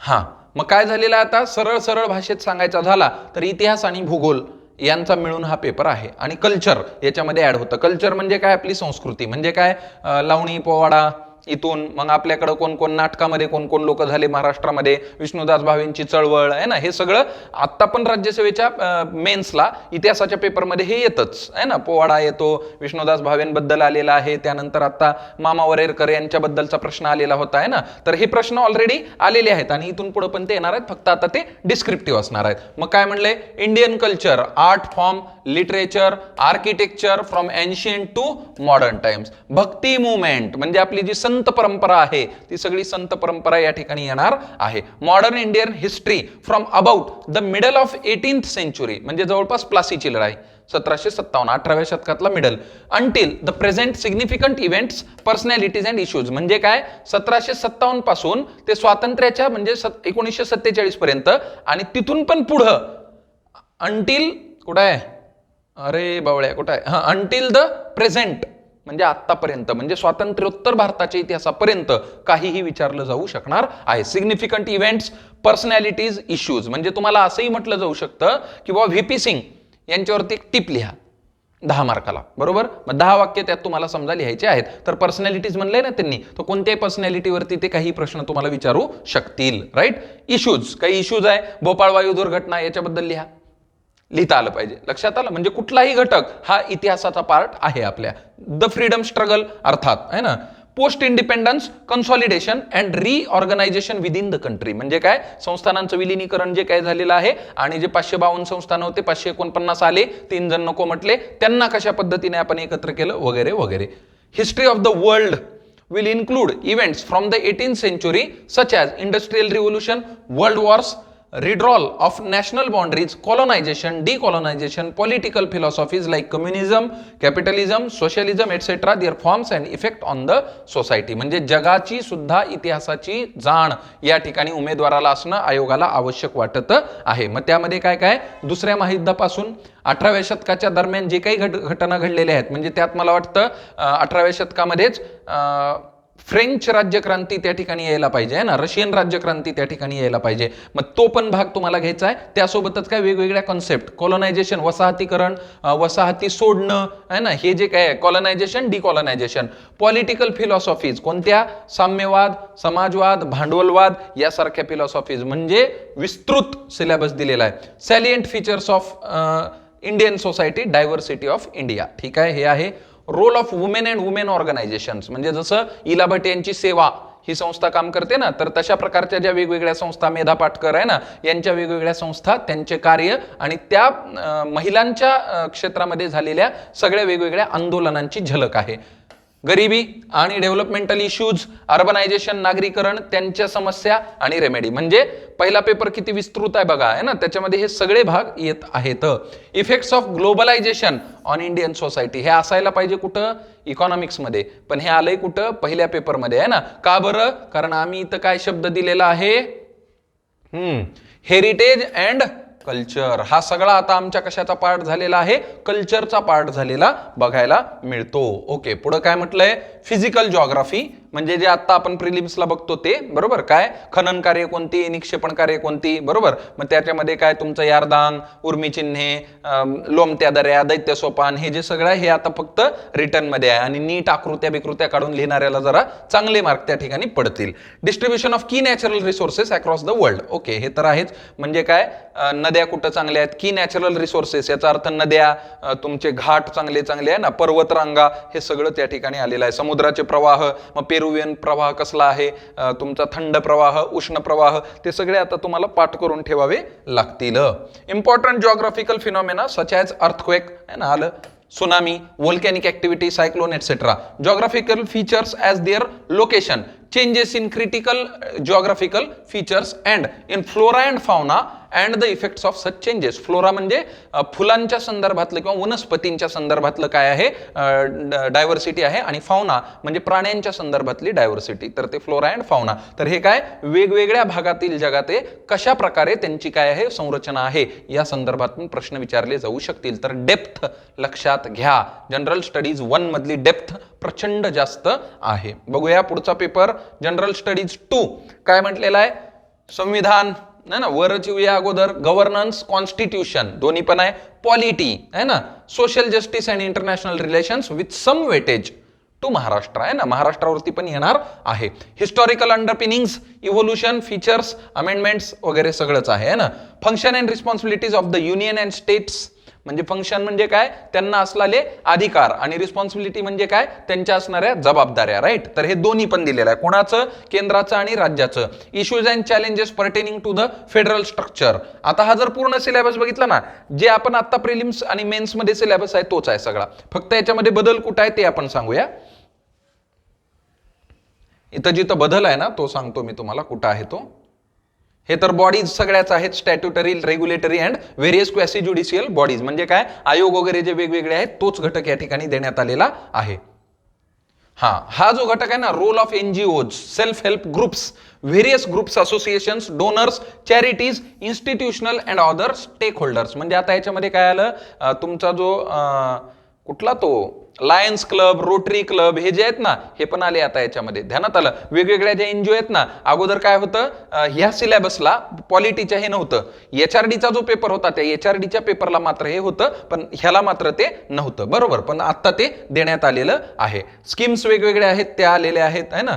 हा, मग काय झालेलं आहे आता, सरळ सरळ भाषेत सांगायचा झाला तर इतिहास आणि भूगोल यांचा मिळून हा पेपर आहे. आणि कल्चर याच्यामध्ये ऍड होतं. कल्चर म्हणजे काय, आपली संस्कृती, म्हणजे काय लावणी, पोवाडा, इथून मग आपल्याकडे कोण कोण नाटकामध्ये कोण कोण लोक झाले महाराष्ट्रामध्ये, विष्णुदास भावेंची चळवळ, आहे ना. हे सगळं आता पण राज्यसेवेच्या मेन्सला इतिहासाच्या पेपरमध्ये हे येतच, आहे ना. पोवाडा येतो, विष्णुदास भावेंबद्दल आलेला आहे, त्यानंतर आता मामा वरेरकर यांच्याबद्दलचा प्रश्न आलेला होता, आहे ना. तर हे प्रश्न ऑलरेडी आलेले आहेत आणि इथून पुढे पण ते येणार आहेत, फक्त आता ते डिस्क्रिप्टिव्ह असणार आहेत. मग काय म्हणले, Indian culture, art form, literature, architecture from ancient to modern times. Bhakti movement म्हणजे आपली जी संत परंपरा आहे ती सगळी संत परंपरा या ठिकाणी येणार आहे. Modern Indian history from about the middle of 18th century म्हणजे जवळपास प्लासीची लढाई 1757, 18व्या शतकातला middle, until the present significant events, personalities and issues. म्हणजे काय, 1757 पासून ते स्वातंत्र्याच्या म्हणजे 1947 पर्यंत, आणि तिथून पण पुढं अंटिल कुठं आहे, अरे बावळ्या कुठं आहे, हा, अंटिल द प्रेझेंट म्हणजे आतापर्यंत, म्हणजे स्वातंत्र्योत्तर भारताच्या इतिहासापर्यंत काहीही विचारलं जाऊ शकणार आहे. सिग्निफिकंट इव्हेंट्स, पर्सनॅलिटीज, इश्यूज म्हणजे तुम्हाला असंही म्हटलं जाऊ शकतं की बाबा VP सिंग यांच्यावरती एक टिप लिहा 10 मार्काला, बरोबर. मग 10 वाक्य त्यात तुम्हाला समजा लिहायचे आहेत. तर पर्सनॅलिटीज म्हणलंय ना त्यांनी, तर कोणत्याही पर्सनॅलिटीवरती ते काही प्रश्न तुम्हाला विचारू शकतील. राईट. इश्यूज, काही इश्यूज आहे, भोपाळ वायू दुर्घटना, याच्याबद्दल लिहिता आलं पाहिजे. लक्षात आलं. म्हणजे कुठलाही घटक हा इतिहासाचा पार्ट आहे आपल्या. द फ्रीडम स्ट्रगल अर्थात, आहे ना. Post independence, consolidation and reorganisation within the country म्हणजे काय, संस्थानांचं विलिनीकरण जे काय झालेलं आहे आणि जे 552 संस्थान होते 549 आले, 3 जण नको म्हटले, त्यांना कशा पद्धतीने आपण एकत्र केलं वगैरे वगैरे. History of the world will include events from the 18th century such as industrial revolution, world wars, withdrawal of national boundaries, colonization, decolonization, political philosophies like communism, capitalism, socialism, etc. their forms and effect on the society. म्हणजे जगाची सुद्धा इतिहासाची जाण या ठिकाणी उमेदवाराला असणं आयोगाला आवश्यक वाटत आहे. मग त्यामध्ये काय काय दुसऱ्या महायुद्धापासून 18व्या शतकाच्या दरम्यान जे काही घटना घडलेल्या आहेत, म्हणजे त्यात मला वाटतं 18व्या शतकामध्येच फ्रेंच राज्यक्रांती त्या ठिकाणी यायला पाहिजे ना, रशियन राज्यक्रांती त्या ठिकाणी यायला पाहिजे. मग तो पण भाग तुम्हाला घ्यायचा आहे. त्यासोबतच काय वेगवेगळ्या कॉन्सेप्ट, कॉलनायझेशन वसाहतीकरण, वसाहती सोडणं आहे ना, हे जे काय कॉलनायझेशन, डिकॉलनायझेशन, पॉलिटिकल फिलॉसॉफीज कोणत्या, साम्यवाद, समाजवाद, भांडवलवाद यासारख्या फिलॉसॉफीज, म्हणजे विस्तृत सिलेबस दिलेला आहे. Salient features of Indian society, diversity of India. ठीक आहे, हे आहे. Role of women and women organisations, म्हणजे जसं इला भट यांची सेवा ही संस्था काम करते ना, तर तशा प्रकारच्या ज्या वेगवेगळ्या संस्था, मेधा पाटकर आहे ना, यांच्या वेगवेगळ्या संस्था, त्यांचे कार्य आणि त्या महिलांच्या क्षेत्रामध्ये झालेल्या सगळ्या वेगवेगळ्या आंदोलनांची झलक आहे. गरिबी आणि डेव्हलपमेंटल इश्यूज, अर्बनायझेशन, नागरीकरण, त्यांच्या समस्या आणि रेमेडी. म्हणजे पहिला पेपर किती विस्तृत आहे बघा, आहे ना, त्याच्यामध्ये हे सगळे भाग येत आहेत. Effects of globalisation on Indian society, हे असायला पाहिजे कुठं, इकॉनॉमिक्स मध्ये, पण हे आलंय कुठं, पहिल्या पेपरमध्ये आहे ना. का बरं, कारण आम्ही इथं काय शब्द दिलेला आहे, हेरिटेज अँड कल्चर. हा सगळा आता आमच्या कशाचा पार्ट झालेला आहे, कल्चरचा पार्ट झालेला बघायला मिळतो. ओके, पुढे काय म्हटलंय, फिजिकल जॉग्राफी, म्हणजे जे आता आपण प्रिलिम्सला बघतो ते, बरोबर. काय खनन कार्य कोणती, निक्षेपण कार्य कोणती, बरोबर. मग त्याच्यामध्ये काय तुमचं यारदांग, उर्मी चिन्हे, लोमत्या दऱ्या, दैत्य सोपान, हे जे सगळं आहे हे आता फक्त रिटर्न मध्ये आहे आणि नीट आकृत्या बिकृत्या काढून लिहिणाऱ्याला जरा चांगले मार्क त्या ठिकाणी पडतील. डिस्ट्रीब्युशन ऑफ की natural resources across the world. Okay, हे तर आहेच. म्हणजे काय, नद्या कुठं चांगल्या आहेत, की नॅचरल रिसोर्सेस, याचा अर्थ नद्या, तुमचे घाट चांगले चांगले आहे ना, पर्वतरांगा, हे सगळं त्या ठिकाणी आलेलं आहे. समुद्राचे प्रवाह, मग पेरुवियन प्रवाह कसला आहे, तुमचा थंड प्रवाह, उष्ण प्रवाह, ते सगळे आता तुम्हाला पाठ करून ठेवावे लागतील. Important geographical phenomena such as earthquake आहे ना, आलं, tsunami, volcanic activity, cyclone, etc. Geographical features as their location, changes in critical geographical features and in flora and fauna and the effects of such changes. Flora म्हणजे फुलांच्या संदर्भातलं किंवा वनस्पतींच्या संदर्भातलं काय आहे, डायव्हर्सिटी आहे, आणि फाउना म्हणजे प्राण्यांच्या संदर्भातली डायव्हर्सिटी, तर ते फ्लोरा अँड फाउना. तर हे काय वेगवेगळ्या भागातील जगात कशा प्रकारे त्यांची काय आहे संरचना आहे या संदर्भातून प्रश्न विचारले जाऊ शकतील. तर डेप्थ लक्षात घ्या, जनरल स्टडीज 1 मधली डेप्थ प्रचंड जास्त आहे. बघूया पुढचा पेपर, जनरल स्टडीज 2. काय म्हटलेला आहे, संविधान नाही ना, वरच येऊया अगोदर, गव्हर्नन्स, कॉन्स्टिट्यूशन दोन्ही पण आहे, पॉलिटी आहे ना, social justice and international relations with some weightage to Maharashtra आहे ना, महाराष्ट्रावरती पण येणार आहे. Historical underpinnings, evolution, features, amendments वगैरे सगळंच आहे ना. Function and responsibilities of the union and states, म्हणजे फंक्शन म्हणजे काय, त्यांना असलेले अधिकार, आणि रिस्पॉन्सिबिलिटी म्हणजे काय, त्यांच्या असणाऱ्या जबाबदाऱ्या, राईट. तर हे दोन्ही पण दिलेलं आहे, कोणाचं, केंद्राचं आणि राज्याचं. Issues and challenges pertaining to the federal structure. आता हा जर पूर्ण सिलेबस बघितला ना, जे आपण आता प्रिलिम्स आणि मेन्स मध्ये सिलेबस आहे तोच आहे सगळा, फक्त याच्यामध्ये बदल कुठं आहे ते आपण सांगूया. इथं जिथं बदल आहे ना तो सांगतो मी तुम्हाला कुठं आहे तो. हे तर बॉडीज सगळ्याच आहेत, statutory, regulatory and various quasi judicial bodies, म्हणजे काय आयोग वगैरे जे वेगवेगळे आहेत तोच घटक या ठिकाणी देण्यात आलेला आहे. हा जो घटक आहे ना, role of NGOs, self help groups, various groups, associations, donors, charities, institutional and other stakeholders. म्हणजे आता याच्यामध्ये काय आलं, तुमचा जो कुठला तो लायन्स क्लब, रोटरी क्लब, हे जे आहेत ना हे पण आले आता याच्यामध्ये. ध्यानात आलं, वेगवेगळ्या ज्या एनजीओ आहेत ना, अगोदर काय होतं, ह्या सिलेबसला पॉलिटीच्या हे नव्हतं, एचआरडीचा जो पेपर होता त्या एचआरडीच्या पेपरला मात्र हे होतं, पण ह्याला मात्र ते नव्हतं, बरोबर. पण आता ते देण्यात आलेलं आहे. स्कीम्स वेगवेगळ्या आहेत त्या आलेल्या आहेत आहे ना.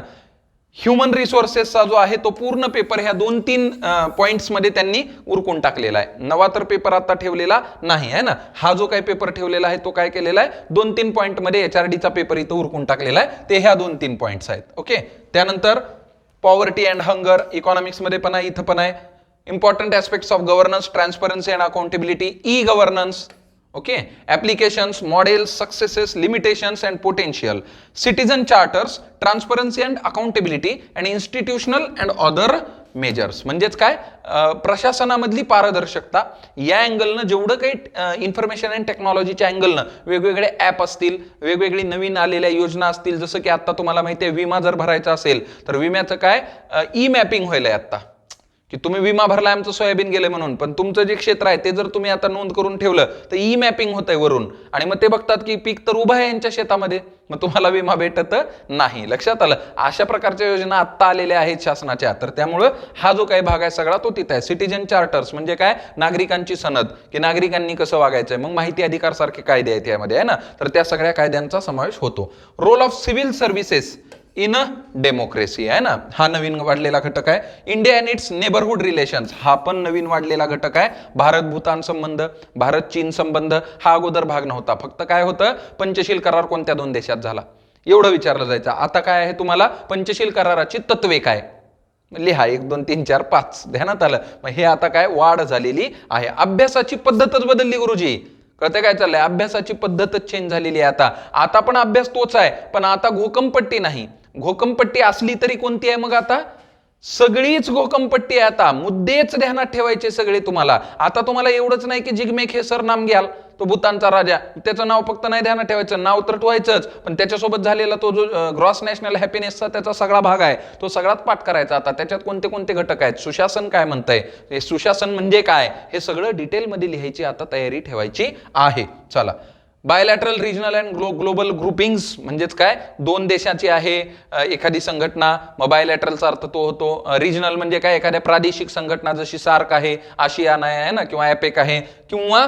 ह्युमन रिसोर्सेसचा जो आहे तो पूर्ण पेपर ह्या 2-3 पॉइंट्स मध्ये त्यांनी उरकून टाकलेला आहे. नवा तर पेपर आता ठेवलेला नाही आहे ना. हा जो काही पेपर ठेवलेला आहे तो काय केलेला आहे, 2-3 पॉइंट मध्ये एचआरडीचा पेपर इथं उरकून टाकलेला आहे, ते ह्या 2-3 पॉइंट्स आहेत. ओके, त्यानंतर पॉवर्टी अँड हंगर, इकॉनॉमिक्स मध्ये पण आहे, इथं पण आहे. Important aspects of governance, transparency and accountability, e governance, okay, applications, models, successes, limitations and potential, citizen charters, transparency and accountability and institutional and other measures. म्हणजेच काय, प्रशासनामधली पारदर्शकता या अँगलनं जेवढं काही इन्फॉर्मेशन अँड टेक्नॉलॉजीच्या अँगलनं वेगवेगळे ॲप असतील, वेगवेगळी नवीन आलेल्या योजना असतील, जसं की आता तुम्हाला माहिती आहे विमा जर भरायचा असेल तर विम्याचं काय ई मॅपिंग व्हायलंय आता, की तुम्ही विमा भरला आमचं सोयाबीन गेले म्हणून, पण तुमचं जे क्षेत्र आहे ते जर तुम्ही आता नोंद करून ठेवलं तर ई मॅपिंग होतंय वरून, आणि मग ते बघतात की पीक तर उभं आहे यांच्या शेतामध्ये, मग तुम्हाला विमा भेटत नाही. लक्षात आलं. अशा प्रकारच्या योजना आत्ता आलेल्या आहेत शासनाच्या. तर त्यामुळं हा जो काही भाग आहे सगळा तो तिथे आहे. सिटीजन चार्टर्स म्हणजे काय, नागरिकांची सनद, की नागरिकांनी कसं वागायचंय, मग माहिती अधिकार सारखे कायदे आहेत यामध्ये, आहे ना, तर त्या सगळ्या कायद्यांचा समावेश होतो. Role of civil services in a democracy, आहे ना, हा नवीन वाढलेला घटक आहे. India and its neighbourhood relations, हा पण नवीन वाढलेला घटक आहे. भारत भूतान संबंध, भारत चीन संबंध, हा अगोदर भाग नव्हता. फक्त काय होतं, पंचशील करार कोणत्या दोन देशात झाला एवढं विचारलं जायचं. आता काय आहे, तुम्हाला पंचशील कराराची तत्वे काय लिहा, 1 2 3 4 5 ध्यानात आलं. मग हे आता काय वाढ झालेली आहे. अभ्यासाची पद्धतच बदलली गुरुजी. कळतं काय चाललंय, अभ्यासाची पद्धतच चेंज झालेली आहे. आता पण अभ्यास तोच आहे, पण आता घोकमपट्टी नाही. घोकमपट्टी असली तरी कोणती आहे, मग आता सगळीच घोकमपट्टी आहे. आता मुद्देच ध्यानात ठेवायचे सगळे तुम्हाला. आता तुम्हाला एवढंच नाही की जिग्मेक हे सरनाम घ्याल, तो भूतानचा राजा, त्याचं नाव फक्त नाही ध्यानात ठेवायचं, नाव तर ठेवायचंच, पण त्याच्यासोबत झालेला तो जो ग्रॉस नॅशनल हॅपीनेसचा त्याचा सगळा भाग आहे तो सगळाच पाठ करायचा. आता त्याच्यात कोणते कोणते घटक आहेत, सुशासन काय म्हणतंय, हे सुशासन म्हणजे काय, हे सगळं डिटेलमध्ये लिहायची आता तयारी ठेवायची आहे. चला, bilateral, regional and global groupings म्हणजेच काय, दोन देशाची आहे एखादी संघटना. मग बायलॅटरलचा अर्थ तो होतो. रिजनल म्हणजे काय, एखाद्या प्रादेशिक संघटना जशी सार्क आहे, आशियान आहे ना, किंवा ॲपेक आहे, किंवा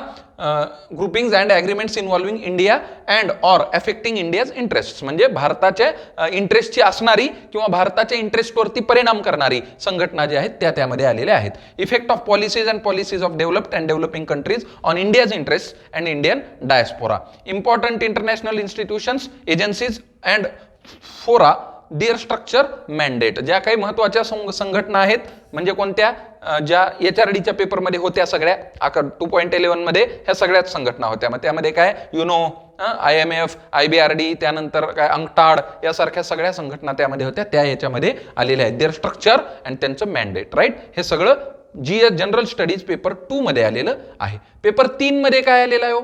groupings and agreements involving India and or affecting India's interest, म्हणजे भारताच्या इंटरेस्टची असणारी किंवा भारताच्या इंटरेस्टवरती परिणाम करणारी संघटना जी आहेत त्या त्यामध्ये आलेल्या आहेत. Effect of policies and policies of developed and developing countries on India's interest and Indian diaspora. Important international institutions, agencies and फोरा, डिअर स्ट्रक्चर, मॅन्डेट. ज्या काही महत्वाच्या संघटना आहेत, म्हणजे कोणत्या, ज्या HRDच्या पेपरमध्ये होत्या सगळ्या 2.11 मध्ये, ह्या सगळ्याच संघटना होत्या. मग त्यामध्ये काय, युनो, IMF, IBRD, त्यानंतर काय अंगटाड, यासारख्या सगळ्या संघटना त्यामध्ये होत्या, त्या याच्यामध्ये आलेल्या आहेत. देअर स्ट्रक्चर अँड त्यांचं मॅन्डेट, राईट. हे सगळं GS जनरल स्टडीज पेपर 2 मध्ये आलेलं आहे. पेपर 3 मध्ये काय आलेलं आहे,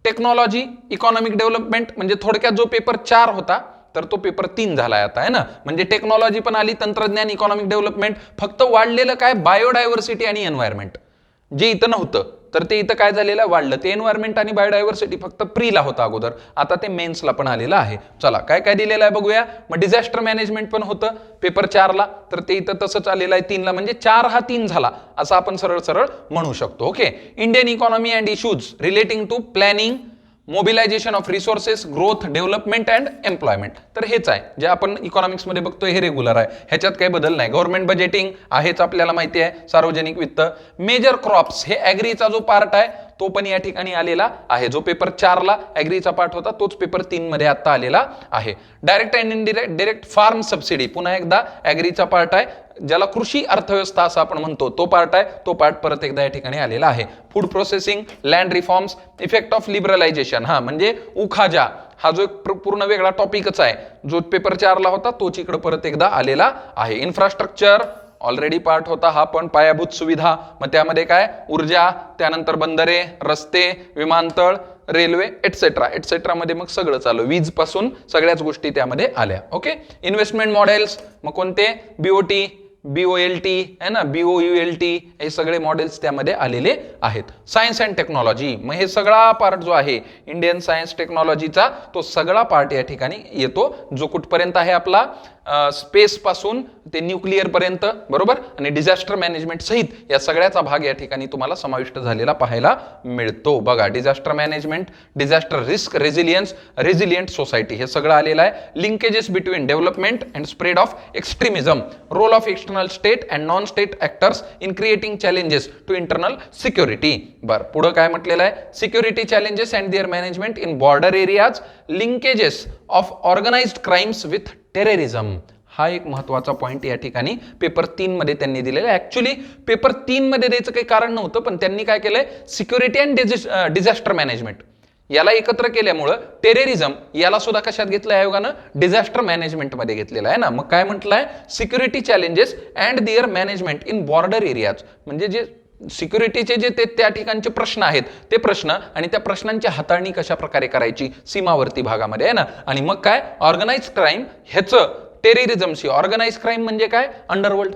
टेक्नॉलॉजी, इकॉनॉमिक डेव्हलपमेंट, म्हणजे थोडक्यात जो पेपर 4 होता तर तो पेपर 3 झालाय आता, आहे ना. म्हणजे टेक्नॉलॉजी पण आली, तंत्रज्ञान, इकॉनॉमिक डेव्हलपमेंट. फक्त वाढलेलं काय, बायोडायव्हर्सिटी आणि एन्व्हायरमेंट, जे इथं नव्हतं तर ते इथं काय झालेलं, वाढलं. ते एन्व्हायरमेंट आणि बायोडायव्हर्सिटी फक्त प्रीला होतं अगोदर, आता ते मेन्सला पण आलेलं आहे. चला, काय काय दिलेलं आहे बघूया. मग डिझास्टर मॅनेजमेंट पण होतं पेपर 4ला, तर ते इथं तसंच आलेलं आहे 3ला, म्हणजे 4 हा 3 झाला असं आपण सरळ सरळ म्हणू शकतो. Okay. Indian economy and issues relating to planning, mobilisation of resources, growth, development and employment. तर हेच आहे जे आपण इकॉनॉमिक्स मध्ये बघतोय, हे रेग्युलर आहे, ह्याच्यात काही बदल नाही. गव्हर्नमेंट बजेटिंग आहेच आपल्याला माहिती आहे, सार्वजनिक वित्त. मेजर क्रॉप्स, हे ॲग्रीचा जो पार्ट आहे तो पण या ठिकाणी आलेला आहे. जो पेपर 4ला ॲग्रीचा पार्ट होता तोच पेपर 3 मध्ये आता आलेला आहे. Direct and indirect, direct farm subsidy, पुन्हा एकदा ॲग्रीचा पार्ट आहे, ज्याला कृषी अर्थव्यवस्था असं आपण म्हणतो, तो पार्ट आहे, तो पार्ट परत एकदा या ठिकाणी आलेला आहे. Food processing, land reforms, effect of liberalisation, हा म्हणजे उखाजा, हा जो एक पूर्ण वेगळा टॉपिकच आहे, जो पेपर 4ला होता तोच इकडे परत एकदा आलेला आहे. इन्फ्रास्ट्रक्चर ऑलरेडी पार्ट होता हा पण, पायाभूत सुविधा, मग त्यामध्ये काय, ऊर्जा, त्यानंतर बंदरे, रस्ते, विमानतळ, रेल्वे, एटसेट्रा एटसेट्रा मध्ये मग सगळं चालू, वीज पासून सगळ्याच गोष्टी त्यामध्ये आल्या. ओके. इन्व्हेस्टमेंट मॉडेल्स, मग कोणते, BOT, BOLT आहे ना, BOULT, हे सगळे मॉडेल्स त्यामध्ये आलेले आहेत. सायन्स अँड टेक्नॉलॉजी, मग हे सगळा पार्ट जो आहे इंडियन सायन्स टेक्नॉलॉजीचा, तो सगळा पार्ट या ठिकाणी येतो, जो कुठपर्यंत आहे आपला, स्पेस पासून ते न्यूक्लिअर पर्यंत, बरोबर, आणि डिझास्टर मॅनेजमेंट सहित या सगळ्याचा भाग या ठिकाणी तुम्हाला समाविष्ट झालेला पाहायला मिळतो. बघा, disaster management, disaster risk, resilience, resilient society, हे सगळं आलेलं आहे. Linkages between development and spread of extremism, role of external state and non state actors in creating challenges to internal security. बरं, पुढं काय म्हटलेलं आहे, security challenges and their management in border areas, linkages of organised crimes with terrorism. हा एक महत्वाचा point या ठिकाणी पेपर 3 मध्ये त्यांनी दिलेला आहे. ऍक्च्युली पेपर 3 मध्ये द्यायचं काही कारण नव्हतं, पण त्यांनी काय केलंय, सिक्युरिटी अँड डिझास्टर मॅनेजमेंट याला एकत्र केल्यामुळं टेररिझम याला सुद्धा कशात घेतलं आयोगानं, डिझास्टर मॅनेजमेंट मध्ये घेतलेलं आहे ना. मग काय म्हटलंय, security challenges and their management in border areas, म्हणजे जे सिक्युरिटीचे जे त्या ठिकाणचे प्रश्न आहेत ते प्रश्न आणि त्या प्रश्नांची हाताळणी कशा प्रकारे करायची सीमावर्ती भागामध्ये आहे ना. आणि मग काय, ऑर्गनाइज क्राईम ह्याचं टेररिझमशी, ऑर्गनाइज क्राईम म्हणजे काय, अंडरवर्ल्ड,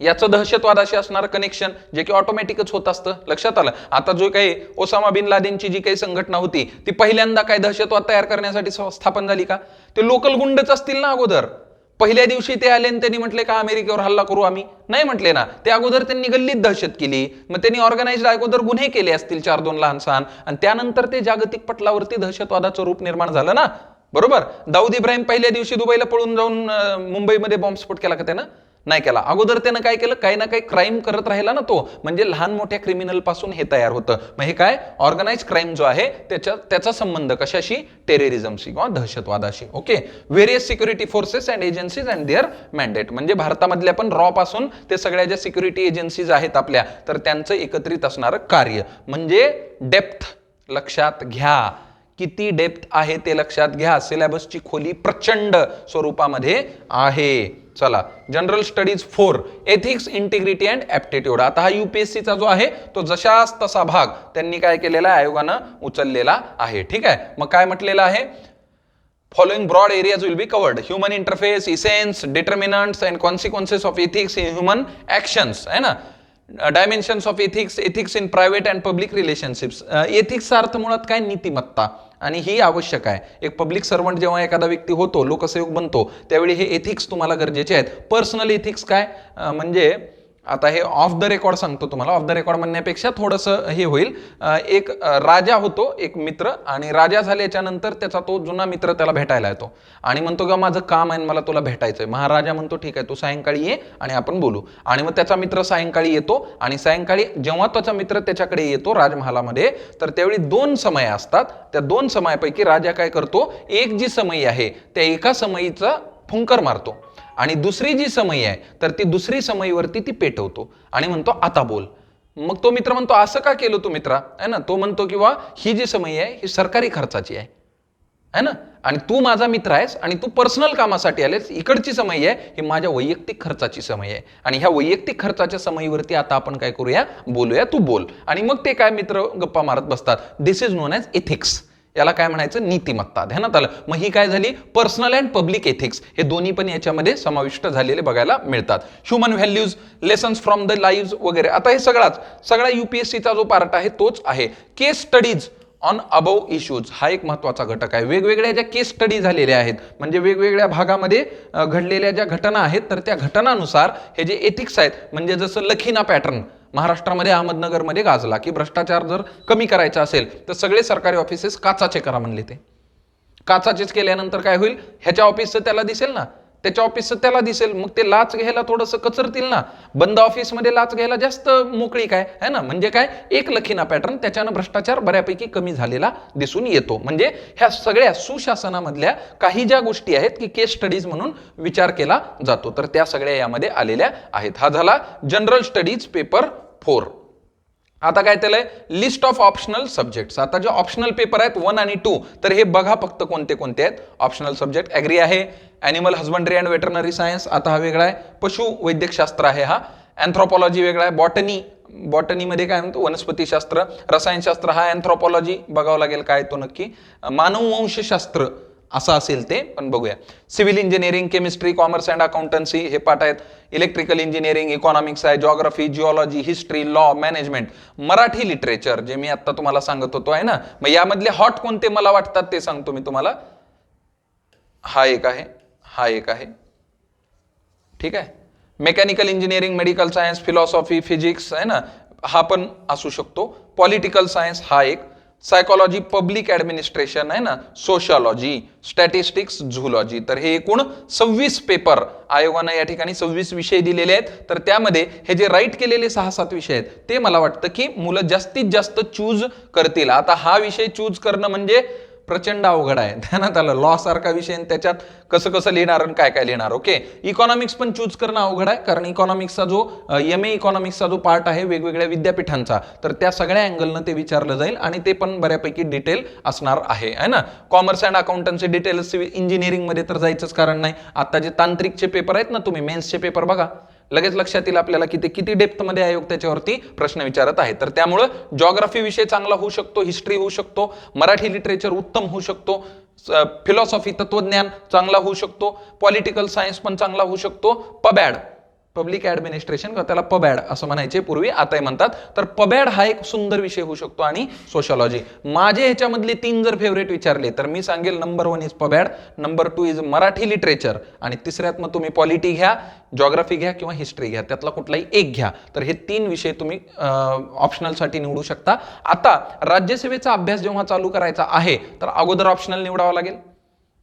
याचं दहशतवादाशी असणारं कनेक्शन जे की ऑटोमॅटिकच होत असतं. लक्षात आलं. आता जो काही ओसामा बिन लादेनची जी काही संघटना होती ती पहिल्यांदा काय दहशतवाद तयार करण्यासाठी स्थापन झाली का, ते लोकल गुंडच असतील ना. अगोदर पहिल्या दिवशी ते आले आणि त्यांनी म्हटले का अमेरिकेवर हल्ला करू आम्ही, नाही म्हटले ना. ते अगोदर त्यांनी गल्लीत दहशत केली, मग त्यांनी ऑर्गनाइज्ड अगोदर गुन्हे केले असतील 4-2 लहान सहान, आणि त्यानंतर ते जागतिक पटलावरती दहशतवादाचं रूप निर्माण झालं ना. बरोबर. दाऊद इब्राहिम पहिल्या दिवशी दुबईला पळून जाऊन मुंबईमध्ये बॉम्बस्फोट केला का त्यानं, नाही केला. अगोदर त्यानं काय केलं, काही ना काही क्राईम करत राहिला ना तो, म्हणजे लहान मोठ्या क्रिमिनल पासून हे तयार होतं. मग हे काय, ऑर्गनाइज क्राईम जो आहे त्याचा संबंध कशाशी, टेररिझमशी किंवा दहशतवादाशी. Okay. Various security forces and agencies and their mandate, म्हणजे भारतामधल्या पण रॉ पासून ते सगळ्या ज्या सिक्युरिटी एजन्सीज आहेत आपल्या, तर त्यांचं एकत्रित असणारं कार्य, म्हणजे डेप्थ लक्षात घ्या, किती डेप्थ आहे ते लक्षात घ्या. सिलेबसची खोली प्रचंड स्वरूपामध्ये आहे. चला, general studies 4 ethics, integrity and aptitude. आता हा युपीएससीचा जो आहे तो जशाच तसा भाग त्यांनी काय केलेला आहे, आयोगानं उचललेला आहे. ठीक आहे. मग काय म्हटलेलं आहे, following broad areas will be covered, human interface, essence, determinants and consequences of ethics in human actions, है ना. Dimensions of ethics, ethics in private and public relationships. एथिक्सचा अर्थ मुळात काय, नीतिमत्ता, आणि ही आवश्यक आहे. एक पब्लिक सर्वंट जेव्हा एखादा व्यक्ती होतो, लोकसेवक बनतो, त्यावेळी हे एथिक्स तुम्हाला गरजेचे आहेत. पर्सनल एथिक्स काय, म्हणजे आता हे ऑफ द रेकॉर्ड सांगतो तुम्हाला. ऑफ द रेकॉर्ड म्हणण्यापेक्षा थोडंसं हे होईल. एक राजा होतो, एक मित्र, आणि राजा झाल्याच्या नंतर त्याचा तो जुना मित्र त्याला भेटायला येतो आणि म्हणतो की माझं काम आहे, मला तुला भेटायचंय. महाराजा म्हणतो ठीक आहे, तू सायंकाळी ये आणि आपण बोलू. आणि मग त्याचा मित्र सायंकाळी येतो, आणि सायंकाळी जेव्हा त्याचा मित्र त्याच्याकडे येतो राजमहालामध्ये, तर त्यावेळी 2 समय असतात. त्या 2 समयापैकी राजा काय करतो, एक जी समयी आहे त्या एका समयीचा फुंकर मारतो, आणि दुसरी जी समयी आहे तर ती दुसरी समयीवरती ती पेटवतो आणि म्हणतो आता बोल. मग तो मित्र म्हणतो असं का केलं तू मित्रा, है ना. तो म्हणतो किंवा ही जी समयी आहे ही सरकारी खर्चाची आहे, है ना, आणि तू माझा मित्र आहेस आणि तू पर्सनल कामासाठी आलेस. इकडची समयी आहे ही माझ्या वैयक्तिक खर्चाची समयी आहे, आणि ह्या वैयक्तिक खर्चाच्या समयीवरती आता आपण काय करूया, बोलूया, तू बोल. आणि मग ते काय मित्र गप्पा मारत बसतात. दिस इज नोन ॲज एथिक्स. याला काय म्हणायचं, नीतिमत्ता. ध्यानात आलं. मग ही काय झाली, पर्सनल अँड पब्लिक एथिक्स, हे दोन्ही पण याच्यामध्ये समाविष्ट झालेले बघायला मिळतात. Human values, lessons from the live वगैरे. आता हे सगळा युपीएससीचा जो पार्ट आहे तोच आहे. केस स्टडीज ऑन अबव इश्यूज हा एक महत्वाचा घटक आहे. वेगवेगळ्या ज्या केस स्टडी झालेल्या आहेत, म्हणजे वेगवेगळ्या भागामध्ये घडलेल्या ज्या घटना आहेत, तर त्या घटनानुसार हे जे एथिक्स आहेत, म्हणजे जसं लखीना पॅटर्न महाराष्ट्रामध्ये अहमदनगरमध्ये गाजला की भ्रष्टाचार जर कमी करायचा असेल तर सगळे सरकारी ऑफिसेस काचाचे करा म्हणले. ते काचाचेच केल्यानंतर काय होईल, ह्याच्या ऑफिसचं त्याला दिसेल ना, त्याच्या ऑफिसचं त्याला दिसेल, मग ते लाच घ्यायला थोडंसं कचरतील ना. बंद ऑफिसमध्ये लाच घ्यायला जास्त मोकळी काय है ना. म्हणजे काय, एक लखीना पॅटर्न, त्याच्यानं भ्रष्टाचार बऱ्यापैकी कमी झालेला दिसून येतो. म्हणजे ह्या सगळ्या सुशासनामधल्या काही ज्या गोष्टी आहेत की केस स्टडीज म्हणून विचार केला जातो, तर त्या सगळ्या यामध्ये आलेल्या आहेत. हा झाला जनरल स्टडीज पेपर 4. आता काय त्याला लिस्ट ऑफ ऑप्शनल सब्जेक्ट्स. आता जे ऑप्शनल पेपर आहेत 1 आणि 2, तर हे बघा फक्त कोणते कोणते आहेत ऑप्शनल सब्जेक्ट. ॲग्री आहे, animal husbandry and veterinary science, आता हा वेगळा आहे. पशु वैद्यकशास्त्र आहे हा. अँथ्रोपॉलॉजी वेगळा आहे. बॉटनीमध्ये काय म्हणतो, वनस्पतीशास्त्र. रसायनशास्त्र हा अँथ्रोपॉलॉजी बघावं लागेल काय तो नक्की. मानववंशशास्त्र असं असेल ते, पण बघूया. Civil engineering, chemistry, commerce and accountancy हे पाठ आहेत. इलेक्ट्रिकल इंजिनिअरिंग, इकॉनॉमिक्स आहे, geography, geology, history, law, management, Marathi literature जे मी आता तुम्हाला सांगत होतो आहे ना. मग यामधले हॉट कोणते मला वाटतात ते सांगतो मी तुम्हाला. हा एक आहे, हा एक आहे. ठीक आहे. Mechanical engineering, medical science, philosophy, physics आहे ना, हा पण असू शकतो. पॉलिटिकल सायन्स हा एक. सायकोलॉजी, पब्लिक ऍडमिनिस्ट्रेशन आहे ना, सोशियोलॉजी, स्टॅटिस्टिक्स, झूलॉजी. तर हे एकूण 26 पेपर आयोगानं या ठिकाणी 26 विषय दिलेले आहेत. तर त्यामध्ये हे जे राईट केलेले 6-7 विषय आहेत ते मला वाटतं की मुलं जास्तीत जास्त चूज करतील. आता हा विषय चूज करणं म्हणजे प्रचंड अवघड आहे. ध्यानात आलं, लॉ सारखा विषय आणि त्याच्यात कसं कसं लिहिणार आणि काय काय लिहिणार. ओके, इकॉनॉमिक्स पण चूज करणं अवघड आहे, कारण इकॉनॉमिक्सचा जो MA इकॉनॉमिक्सचा जो पार्ट आहे वेगवेगळ्या विद्यापीठांचा, तर त्या सगळ्या अँगलनं ते विचारलं जाईल आणि ते पण बऱ्यापैकी डिटेल असणार आहे ना. Commerce and accountancy detail engineering मध्ये तर जायचंच कारण नाही. आता जे तांत्रिकचे पेपर आहेत ना, तुम्ही मेन्सचे पेपर बघा, लगेच लक्षात येईल आपल्याला की ते किती डेप्थ मध्ये आयोग त्याच्यावरती प्रश्न विचारत आहे. तर त्यामुळे जॉग्राफी विषय चांगला होऊ शकतो, हिस्ट्री होऊ शकतो, मराठी लिटरेचर उत्तम होऊ शकतो, फिलॉसॉफी तत्वज्ञान चांगला होऊ शकतो, पॉलिटिकल सायन्स पण चांगला होऊ शकतो, पबॅड पब्लिक ऍडमिनिस्ट्रेशन, त्याला पबॅड असं म्हणायचे पूर्वी, आताही म्हणतात. तर पबॅड हा एक सुंदर विषय होऊ शकतो आणि सोशॉलॉजी. माझे ह्याच्यामधले 3 जर फेवरेट विचारले तर मी सांगेल number 1 is pub ad, number 2 is Marathi literature आणि तिसऱ्यात मग तुम्ही पॉलिटी घ्या, जॉग्राफी घ्या किंवा हिस्ट्री घ्या, त्यातला कुठलाही एक घ्या. तर हे 3 विषय तुम्ही ऑप्शनलसाठी निवडू शकता. आता राज्यसेवेचा अभ्यास जेव्हा चालू करायचा आहे तर अगोदर ऑप्शनल निवडावा लागेल,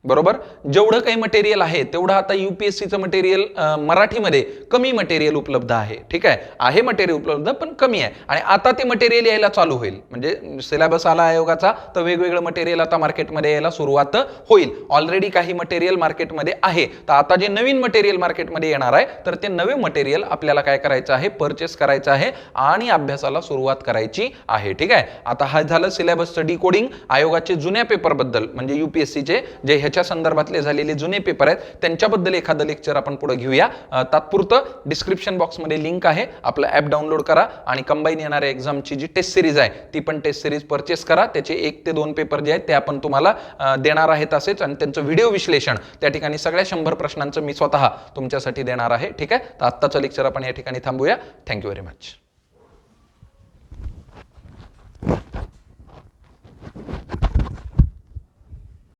बरोबर. जेवढं काही मटेरियल आहे तेवढं आता UPSCचं मटेरियल मराठीमध्ये कमी मटेरियल उपलब्ध आहे. ठीक आहे मटेरियल उपलब्ध पण कमी आहे आणि आता ते मटेरियल यायला चालू होईल. म्हणजे सिलेबस आला आयोगाचा तर वेगवेगळं मटेरियल आता मार्केटमध्ये यायला सुरुवात होईल. ऑलरेडी काही मटेरियल मार्केटमध्ये आहे, तर आता जे नवीन मटेरियल मार्केटमध्ये येणार आहे तर ते नवे मटेरियल आपल्याला काय करायचं आहे, परचेस करायचं आहे आणि अभ्यासाला सुरुवात करायची आहे. ठीक आहे, आता हा झालं सिलेबसचं डिकोडिंग. आयोगाचे जुन्या पेपरबद्दल म्हणजे UPSCचे जे ह्याच्या संदर्भातले झालेले जुने पेपर आहेत त्यांच्याबद्दल एखादं लेक्चर आपण पुढे घेऊया. तात्पुरतं डिस्क्रिप्शन बॉक्समध्ये लिंक आहे, आपलं ॲप डाउनलोड करा आणि कंबाईन येणाऱ्या एक्झामची जी टेस्ट सिरीज आहे ती पण टेस्ट सिरीज परचेस करा. त्याचे 1 ते 2 पेपर जे आहेत ते आपण तुम्हाला देणार आहेत असेच, आणि त्यांचं व्हिडिओ विश्लेषण त्या ठिकाणी सगळ्या 100 प्रश्नांचं मी स्वतः तुमच्यासाठी देणार आहे. ठीक आहे, तर आत्ताचं लेक्चर आपण या ठिकाणी थांबूया. Thank you very much.